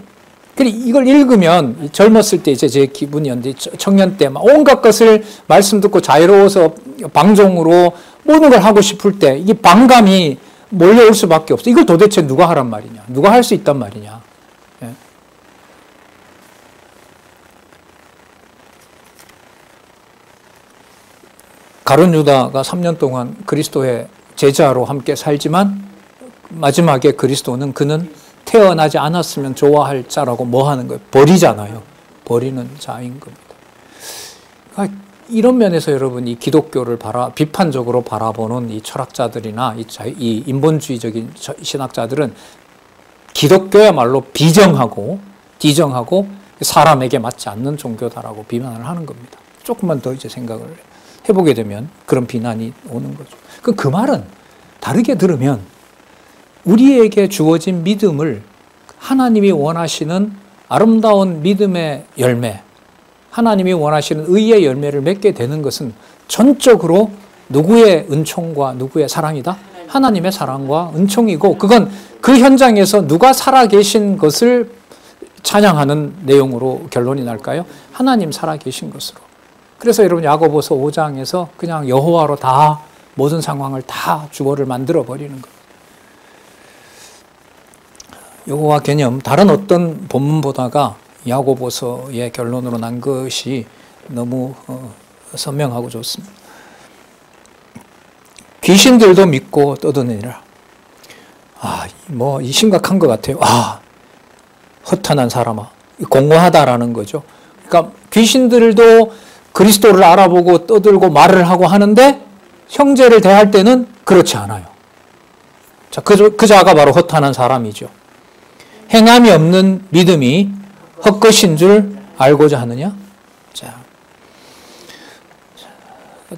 이걸 읽으면 젊었을 때 이제 제 기분이었는데 청년 때 막 온갖 것을 말씀 듣고 자유로워서 방종으로 모든 걸 하고 싶을 때 이게 반감이 몰려올 수밖에 없어. 이걸 도대체 누가 하란 말이냐? 누가 할 수 있단 말이냐? 예. 가룟 유다가 3년 동안 그리스도의 제자로 함께 살지만 마지막에 그리스도는 그는 태어나지 않았으면 좋아할 자라고 뭐 하는 거예요? 버리잖아요. 버리는 자인 겁니다. 그러니까 이런 면에서 여러분 이 기독교를 비판적으로 바라보는 이 철학자들이나 이 인본주의적인 신학자들은 기독교야말로 비정하고 뒤정하고 사람에게 맞지 않는 종교다라고 비난을 하는 겁니다. 조금만 더 이제 생각을 해보게 되면 그런 비난이 오는 거죠. 그 말은 다르게 들으면 우리에게 주어진 믿음을 하나님이 원하시는 아름다운 믿음의 열매, 하나님이 원하시는 의의 열매를 맺게 되는 것은 전적으로 누구의 은총과 누구의 사랑이다? 하나님의 사랑과 은총이고 그건 그 현장에서 누가 살아계신 것을 찬양하는 내용으로 결론이 날까요? 하나님 살아계신 것으로. 그래서 여러분 야고보서 5장에서 그냥 여호와로 다 모든 상황을 다 주어를 만들어 버리는 거예요. 여호와 개념 다른 어떤 본문보다가 야고보서의 결론으로 난 것이 너무 선명하고 좋습니다. 귀신들도 믿고 떠드느니라. 이 심각한 것 같아요. 허탄한 사람아. 공허하다라는 거죠. 그러니까 귀신들도 그리스도를 알아보고 떠들고 말을 하고 하는데 형제를 대할 때는 그렇지 않아요. 자, 그 자가 바로 허탄한 사람이죠. 행함이 없는 믿음이 헛것인 줄 알고자 하느냐? 자,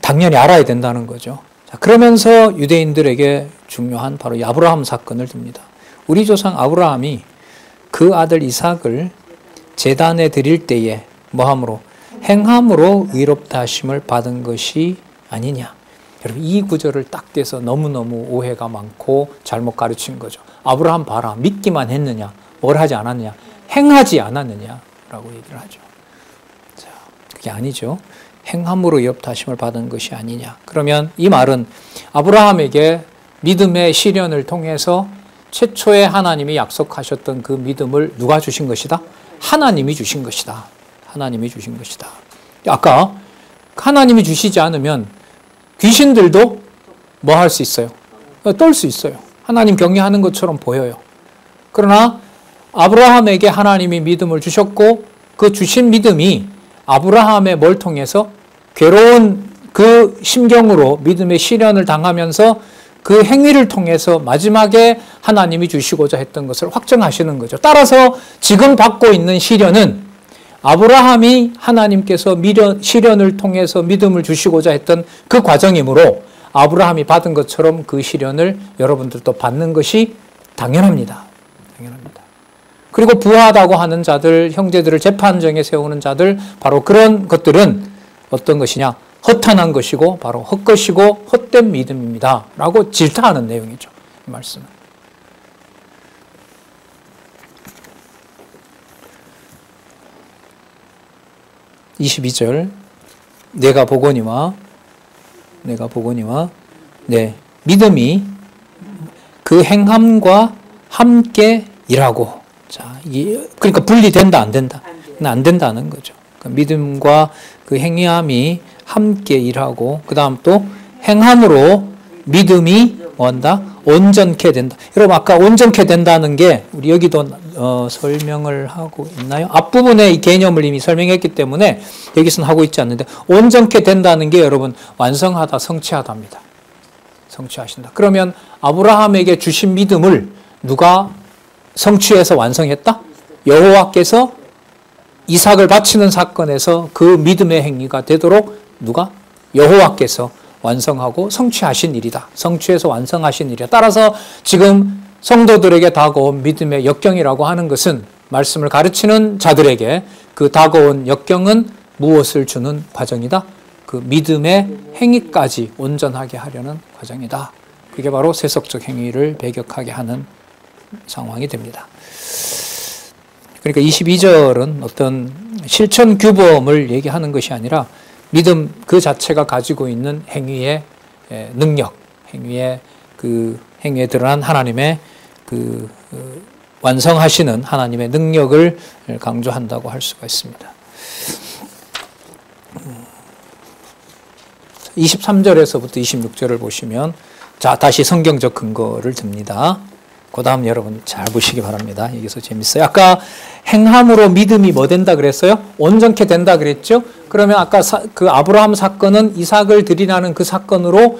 당연히 알아야 된다는 거죠. 자, 그러면서 유대인들에게 중요한 바로 아브라함 사건을 듭니다. 우리 조상 아브라함이 그 아들 이삭을 제단에 드릴 때에 뭐함으로? 행함으로 의롭다 하심을 받은 것이 아니냐. 여러분 이 구절을 딱 떼서 너무너무 오해가 많고 잘못 가르친 거죠. 아브라함 봐라. 믿기만 했느냐. 뭘 하지 않았느냐. 행하지 않았느냐라고 얘기를 하죠. 자, 그게 아니죠. 행함으로 의롭다 하심을 받은 것이 아니냐. 그러면 이 말은 아브라함에게 믿음의 시련을 통해서 최초에 하나님이 약속하셨던 그 믿음을 누가 주신 것이다? 하나님이 주신 것이다. 하나님이 주신 것이다. 아까 하나님이 주시지 않으면 귀신들도 뭐 할 수 있어요? 떨 수 있어요. 하나님 경외하는 것처럼 보여요. 그러나 아브라함에게 하나님이 믿음을 주셨고 그 주신 믿음이 아브라함의 뭘 통해서 괴로운 그 심경으로 믿음의 시련을 당하면서 그 행위를 통해서 마지막에 하나님이 주시고자 했던 것을 확정하시는 거죠. 따라서 지금 받고 있는 시련은 아브라함이 하나님께서 시련을 통해서 믿음을 주시고자 했던 그 과정이므로 아브라함이 받은 것처럼 그 시련을 여러분들도 받는 것이 당연합니다. 당연합니다. 그리고 부하다고 하는 자들, 형제들을 재판정에 세우는 자들, 바로 그런 것들은 어떤 것이냐? 허탄한 것이고 바로 헛것이고 헛된 믿음입니다. 라고 질타하는 내용이죠. 이 말씀은. (22절) 내가 보거니와 네, 믿음이 그 행함과 함께 일하고. 자, 그러니까 분리된다, 안 된다? 안 된다는 거죠. 그러니까 믿음과 그 행함이 함께 일하고, 그 다음 또 행함으로 믿음이 뭔다? 온전케 된다. 여러분, 아까 온전케 된다는 게 우리 여기도 설명을 하고 있나요? 앞부분에 이 개념을 이미 설명했기 때문에 여기서는 하고 있지 않는데, 온전케 된다는 게 여러분 완성하다, 성취하다입니다. 성취하신다. 그러면 아브라함에게 주신 믿음을 누가 성취해서 완성했다? 여호와께서 이삭을 바치는 사건에서 그 믿음의 행위가 되도록 누가? 여호와께서 완성하고 성취하신 일이다. 성취해서 완성하신 일이다. 따라서 지금 성도들에게 다가온 믿음의 역경이라고 하는 것은 말씀을 가르치는 자들에게 그 다가온 역경은 무엇을 주는 과정이다? 그 믿음의 행위까지 온전하게 하려는 과정이다. 그게 바로 세속적 행위를 배격하게 하는 상황이 됩니다. 그러니까 22절은 어떤 실천 규범을 얘기하는 것이 아니라 믿음 그 자체가 가지고 있는 행위의 능력, 행위에 드러난 하나님의 완성하시는 하나님의 능력을 강조한다고 할 수가 있습니다. 23절에서부터 26절을 보시면 자, 다시 성경적 근거를 듭니다. 그 다음 여러분 잘 보시기 바랍니다. 여기서 재밌어요. 아까 행함으로 믿음이 뭐 된다 그랬어요? 온전케 된다 그랬죠? 그러면 아까 그 아브라함 사건은 이삭을 드리라는 그 사건으로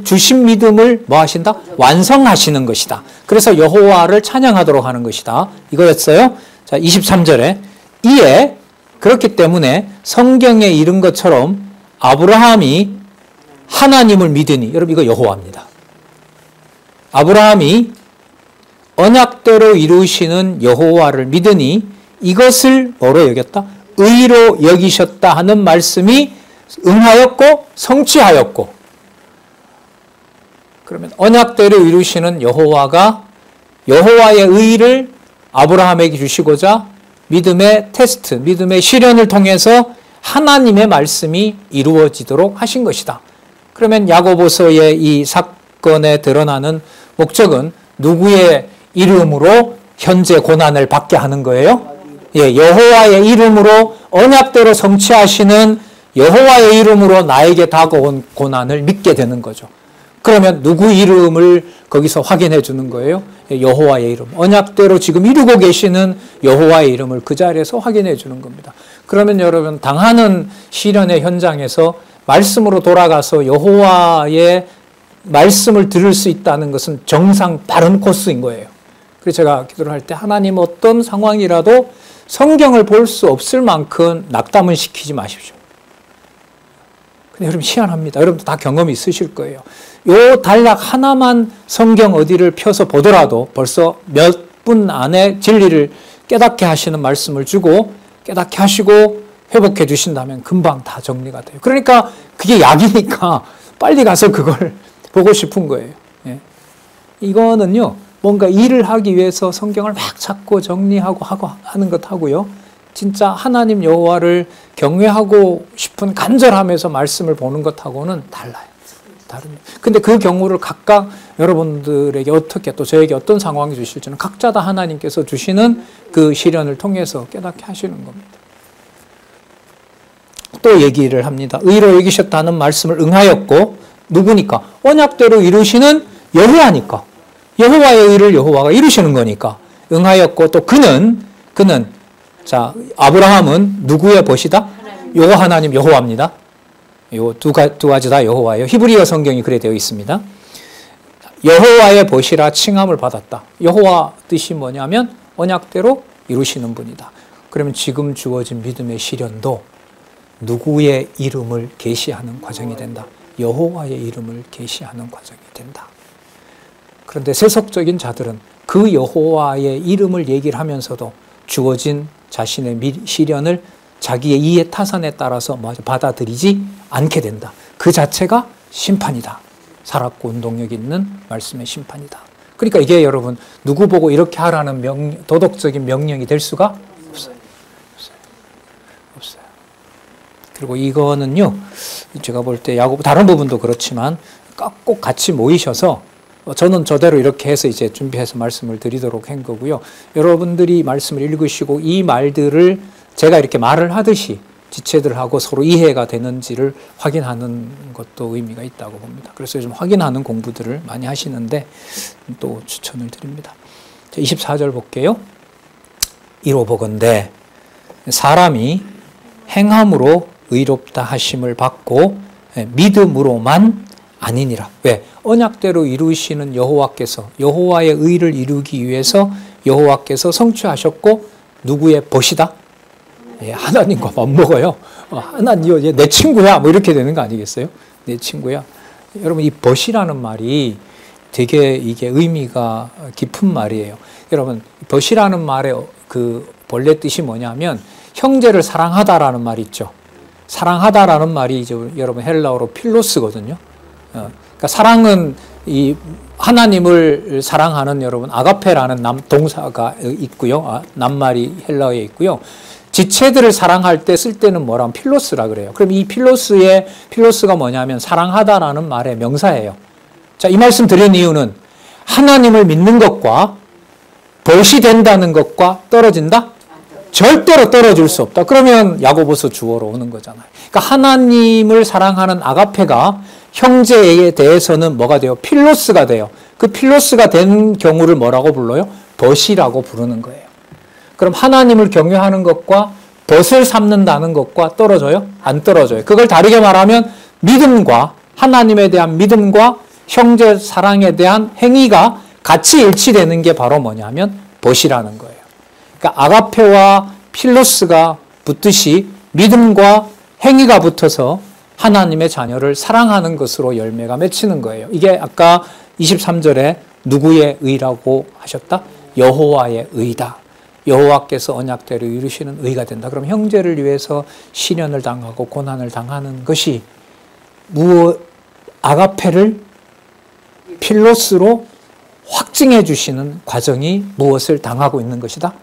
주신 믿음을 뭐 하신다? 완성하시는 것이다. 그래서 여호와를 찬양하도록 하는 것이다. 이거였어요. 자, 23절에 이에 그렇기 때문에 성경에 이른 것처럼 아브라함이 하나님을 믿으니, 여러분 이거 여호와입니다. 아브라함이 언약대로 이루시는 여호와를 믿으니 이것을 뭐로 여겼다? 의로 여기셨다 하는 말씀이 응하였고 성취하였고, 그러면 언약대로 이루시는 여호와가 여호와의 의를 아브라함에게 주시고자 믿음의 테스트, 믿음의 시련을 통해서 하나님의 말씀이 이루어지도록 하신 것이다. 그러면 야고보서의 이 사건에 드러나는 목적은 누구의 이름으로 현재 고난을 받게 하는 거예요? 예, 여호와의 이름으로 언약대로 성취하시는 여호와의 이름으로 나에게 다가온 고난을 믿게 되는 거죠. 그러면 누구 이름을 거기서 확인해 주는 거예요? 예, 여호와의 이름. 언약대로 지금 이루고 계시는 여호와의 이름을 그 자리에서 확인해 주는 겁니다. 그러면 여러분 당하는 시련의 현장에서 말씀으로 돌아가서 여호와의 말씀을 들을 수 있다는 것은 정상 바른 코스인 거예요. 그래서 제가 기도를 할 때 하나님 어떤 상황이라도 성경을 볼 수 없을 만큼 낙담은 시키지 마십시오. 근데 여러분 희한합니다. 여러분도 다 경험이 있으실 거예요. 요 단락 하나만 성경 어디를 펴서 보더라도 벌써 몇 분 안에 진리를 깨닫게 하시는 말씀을 주고 깨닫게 하시고 회복해 주신다면 금방 다 정리가 돼요. 그러니까 그게 약이니까 빨리 가서 그걸 보고 싶은 거예요. 예. 이거는요, 뭔가 일을 하기 위해서 성경을 막 찾고 정리하고 하는 것하고요, 진짜 하나님 여호와를 경외하고 싶은 간절함에서 말씀을 보는 것하고는 달라요. 근데 그 경우를 각각 여러분들에게 어떻게 또 저에게 어떤 상황이 주실지는 각자 다 하나님께서 주시는 그 시련을 통해서 깨닫게 하시는 겁니다. 또 얘기를 합니다. 의로 여기셨다는 말씀을 응하였고, 누구니까? 언약대로 이루시는 여호와니까. 여호와의 의를 여호와가 이루시는 거니까. 응하였고, 또 그는 자, 아브라함은 누구의 벗이다? 여호와 하나님 여호와입니다. 요 두 가지 다 여호와예요. 히브리어 성경이 그래 되어 있습니다. 여호와의 벗이라 칭함을 받았다. 여호와 뜻이 뭐냐면 언약대로 이루시는 분이다. 그러면 지금 주어진 믿음의 시련도 누구의 이름을 계시하는 과정이 된다. 여호와의 이름을 계시하는 과정이 된다. 그런데 세속적인 자들은 그 여호와의 이름을 얘기를 하면서도 주어진 자신의 시련을 자기의 이해 타산에 따라서 받아들이지 않게 된다. 그 자체가 심판이다. 살았고 운동력 있는 말씀의 심판이다. 그러니까 이게 여러분 누구 보고 이렇게 하라는 도덕적인 명령이 될 수가 없어요. 없어요. 그리고 이거는요, 제가 볼 때 야고보 다른 부분도 그렇지만 꼭 같이 모이셔서, 저는 저대로 이렇게 해서 이제 준비해서 말씀을 드리도록 한 거고요. 여러분들이 말씀을 읽으시고 이 말들을 제가 이렇게 말을 하듯이 지체들하고 서로 이해가 되는지를 확인하는 것도 의미가 있다고 봅니다. 그래서 요즘 확인하는 공부들을 많이 하시는데 또 추천을 드립니다. 24절 볼게요. 이로 보건대 사람이 행함으로 의롭다 하심을 받고 믿음으로만 아니니라. 왜? 언약대로 이루시는 여호와께서 여호와의 의를 이루기 위해서 여호와께서 성취하셨고 누구의 벗이다? 예, 하나님과 맞먹어요. 하나님, 내 친구야. 뭐 이렇게 되는 거 아니겠어요? 내 친구야. 여러분, 이 벗이라는 말이 되게 이게 의미가 깊은 말이에요. 여러분, 벗이라는 말의 그 본래 뜻이 뭐냐면 형제를 사랑하다라는 말이 있죠. 사랑하다라는 말이 이제 여러분 헬라어로 필로스거든요. 그러니까 사랑은 이 하나님을 사랑하는 여러분 아가페라는 동사가 있고요. 낱말이 헬라어에 있고요. 지체들을 사랑할 때 쓸 때는 뭐라면 필로스라 그래요. 그럼 이 필로스가 뭐냐면 사랑하다라는 말의 명사예요. 자, 이 말씀 드린 이유는 하나님을 믿는 것과 벗이 된다는 것과 떨어진다? 절대로 떨어질 수 없다. 그러면 야고보서 주어로 오는 거잖아요. 그러니까 하나님을 사랑하는 아가페가 형제에 대해서는 뭐가 돼요? 필로스가 돼요. 그 필로스가 된 경우를 뭐라고 불러요? 벗이라고 부르는 거예요. 그럼 하나님을 경외하는 것과 벗을 삼는다는 것과 떨어져요? 안 떨어져요. 그걸 다르게 말하면 믿음과 하나님에 대한 믿음과 형제 사랑에 대한 행위가 같이 일치되는 게 바로 뭐냐면 벗이라는 거예요. 그러니까 아가페와 필로스가 붙듯이 믿음과 행위가 붙어서 하나님의 자녀를 사랑하는 것으로 열매가 맺히는 거예요. 이게 아까 23절에 누구의 의라고 하셨다? 여호와의 의다. 여호와께서 언약대로 이루시는 의가 된다. 그럼 형제를 위해서 시련을 당하고 고난을 당하는 것이 아가페를 필로스로 확증해 주시는 과정이 무엇을 당하고 있는 것이다?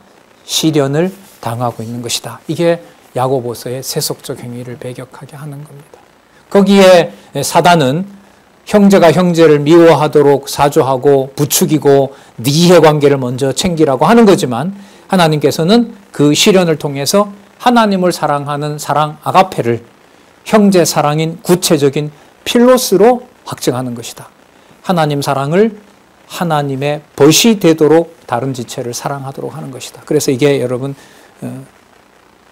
시련을 당하고 있는 것이다. 이게 야고보서의 세속적 행위를 배격하게 하는 겁니다. 거기에 사단은 형제가 형제를 미워하도록 사주하고 부추기고 네 이해관계를 먼저 챙기라고 하는 거지만 하나님께서는 그 시련을 통해서 하나님을 사랑하는 사랑 아가페를 형제 사랑인 구체적인 필로스로 확증하는 것이다. 하나님 사랑을 하나님의 벗이 되도록 다른 지체를 사랑하도록 하는 것이다. 그래서 이게 여러분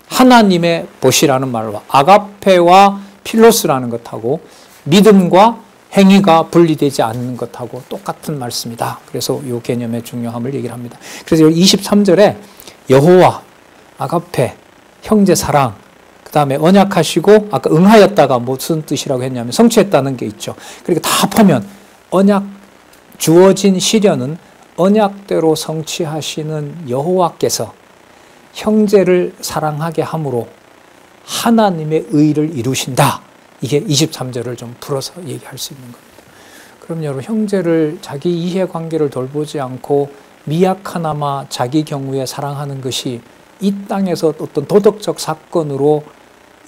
하나님의 벗이라는 말과 아가페와 필로스라는 것하고 믿음과 행위가 분리되지 않는 것하고 똑같은 말씀이다. 그래서 이 개념의 중요함을 얘기를 합니다. 그래서 23절에 여호와, 아가페, 형제 사랑, 그 다음에 언약하시고 아까 응하였다가 무슨 뜻이라고 했냐면 성취했다는 게 있죠. 그러니까 다 보면 언약 주어진 시련은 언약대로 성취하시는 여호와께서 형제를 사랑하게 함으로 하나님의 의를 이루신다. 이게 23절을 좀 풀어서 얘기할 수 있는 겁니다. 그럼 여러분 형제를 자기 이해관계를 돌보지 않고 미약하나마 자기 경우에 사랑하는 것이 이 땅에서 어떤 도덕적 사건으로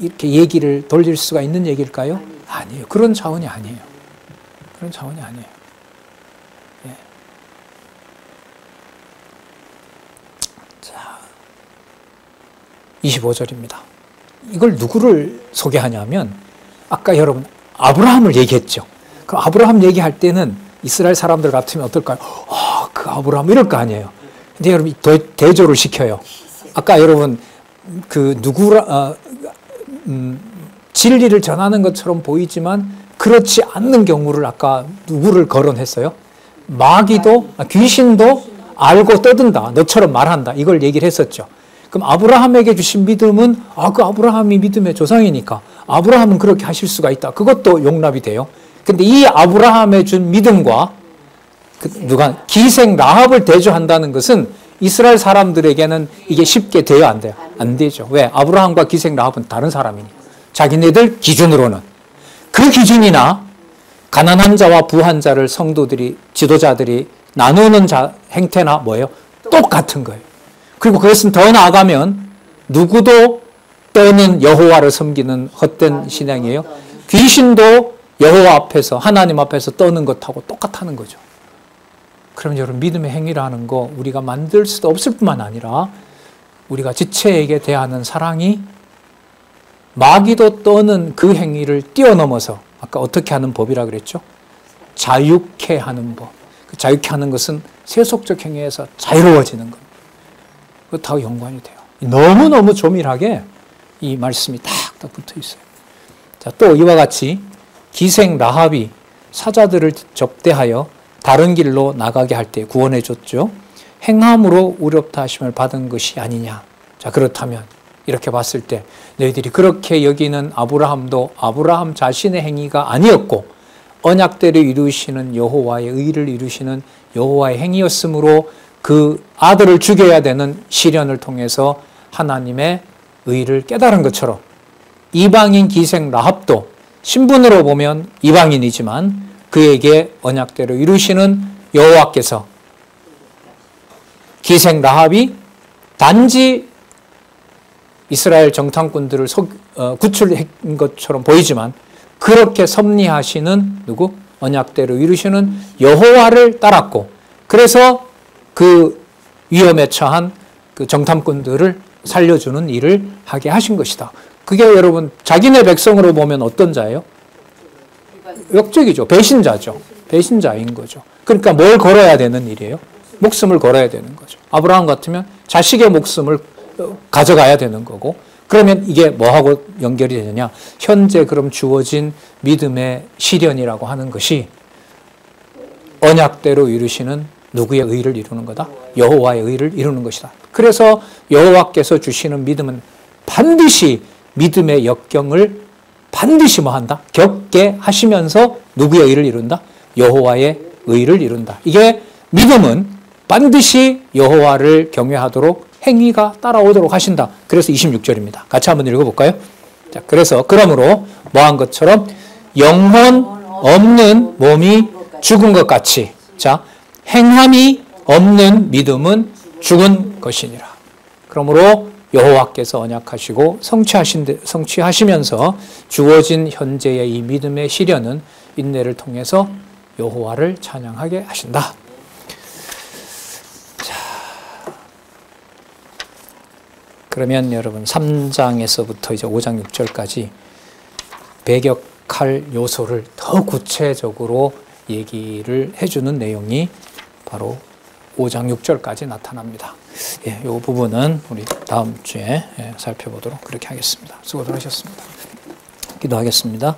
이렇게 얘기를 돌릴 수가 있는 얘기일까요? 아니에요. 그런 차원이 아니에요. 그런 차원이 아니에요. 예. 자, 25절입니다. 이걸 누구를 소개하냐면 아까 여러분 아브라함을 얘기했죠. 그 아브라함 얘기할 때는 이스라엘 사람들 같으면 어떨까요? 그 아브라함 이럴 거 아니에요. 근데 여러분 대조를 시켜요. 아까 여러분 그 진리를 전하는 것처럼 보이지만 그렇지 않는 경우를 아까 누구를 거론했어요? 마귀도 귀신도 알고 떠든다. 너처럼 말한다. 이걸 얘기를 했었죠. 그럼 아브라함에게 주신 믿음은 그 아브라함이 믿음의 조상이니까 아브라함은 그렇게 하실 수가 있다. 그것도 용납이 돼요. 근데 이 아브라함에 준 믿음과 기생 라합을 대조한다는 것은 이스라엘 사람들에게는 이게 쉽게 돼요, 안 돼요? 안 되죠. 왜? 아브라함과 기생 라합은 다른 사람이니까. 자기네들 기준으로는. 그 기준이나 가난한 자와 부한 자를 성도들이, 지도자들이 나누는 행태나 뭐예요? 똑같은 거예요. 그리고 그것은 더 나아가면 누구도 떠는 여호와를 섬기는 헛된 신앙이에요. 귀신도 여호와 앞에서 하나님 앞에서 떠는 것하고 똑같다는 거죠. 그럼 여러분 믿음의 행위라는 거 우리가 만들 수도 없을 뿐만 아니라 우리가 지체에게 대하는 사랑이 마귀도 떠는 그 행위를 뛰어넘어서 아까 어떻게 하는 법이라 그랬죠? 자유케 하는 법. 그 자유케 하는 것은 세속적 행위에서 자유로워지는 겁니다. 그것하고 연관이 돼요. 너무너무 조밀하게 이 말씀이 탁탁 붙어 있어요. 자, 또 이와 같이 기생 라합이 사자들을 접대하여 다른 길로 나가게 할 때 구원해 줬죠. 행함으로 의롭다 하심을 받은 것이 아니냐. 자, 그렇다면 이렇게 봤을 때 너희들이 그렇게 여기는 아브라함도 아브라함 자신의 행위가 아니었고 언약대로 이루시는 여호와의 의를 이루시는 여호와의 행위였으므로 그 아들을 죽여야 되는 시련을 통해서 하나님의 의를 깨달은 것처럼 이방인 기생 라합도 신분으로 보면 이방인이지만 그에게 언약대로 이루시는 여호와께서 기생 라합이 단지 이스라엘 정탐꾼들을 구출한 것처럼 보이지만 그렇게 섭리하시는 누구? 언약대로 이루시는 여호와를 따랐고 그래서 그 위험에 처한 그 정탐꾼들을 살려주는 일을 하게 하신 것이다. 그게 여러분 자기네 백성으로 보면 어떤 자예요? 역적이죠. 배신자죠. 배신자인 거죠. 그러니까 뭘 걸어야 되는 일이에요? 목숨을 걸어야 되는 거죠. 아브라함 같으면 자식의 목숨을 가져가야 되는 거고 그러면 이게 뭐하고 연결이 되느냐? 현재 그럼 주어진 믿음의 시련이라고 하는 것이 언약대로 이루시는 누구의 의를 이루는 거다? 여호와의 의를 이루는 것이다. 그래서 여호와께서 주시는 믿음은 반드시 믿음의 역경을 반드시 뭐 한다? 겪게 하시면서 누구의 의를 이룬다? 여호와의 의를 이룬다. 이게 믿음은 반드시 여호와를 경외하도록 행위가 따라오도록 하신다. 그래서 26절입니다. 같이 한번 읽어볼까요? 자, 그래서 그러므로 뭐한 것처럼 영혼 없는 몸이 죽은 것 같이 자 행함이 없는 믿음은 죽은 것이니라. 그러므로 여호와께서 언약하시고 성취하시면서 주어진 현재의 이 믿음의 시련은 인내를 통해서 여호와를 찬양하게 하신다. 자, 그러면 여러분 3장에서부터 이제 5장 6절까지 배격할 요소를 더 구체적으로 얘기를 해주는 내용이 바로 5장 6절까지 나타납니다. 이 부분은 우리 다음 주에 살펴보도록 그렇게 하겠습니다. 수고들 하셨습니다. 기도하겠습니다.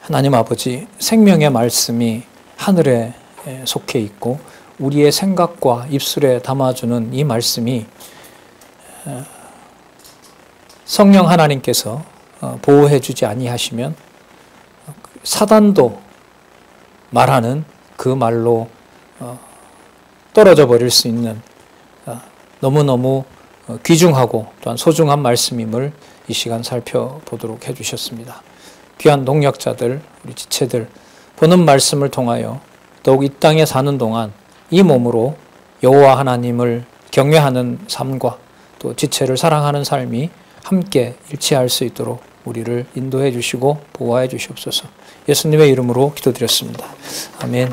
하나님 아버지, 생명의 말씀이 하늘에 속해 있고 우리의 생각과 입술에 담아주는 이 말씀이 성령 하나님께서 보호해 주지 아니하시면 사단도 말하는 그 말로 떨어져 버릴 수 있는 너무너무 귀중하고 또한 소중한 말씀임을 이 시간 살펴보도록 해주셨습니다. 귀한 동역자들, 우리 지체들 보는 말씀을 통하여 더욱 이 땅에 사는 동안 이 몸으로 여호와 하나님을 경외하는 삶과 또 지체를 사랑하는 삶이 함께 일치할 수 있도록 우리를 인도해 주시고 보호해 주시옵소서. 예수님의 이름으로 기도드렸습니다. 아멘.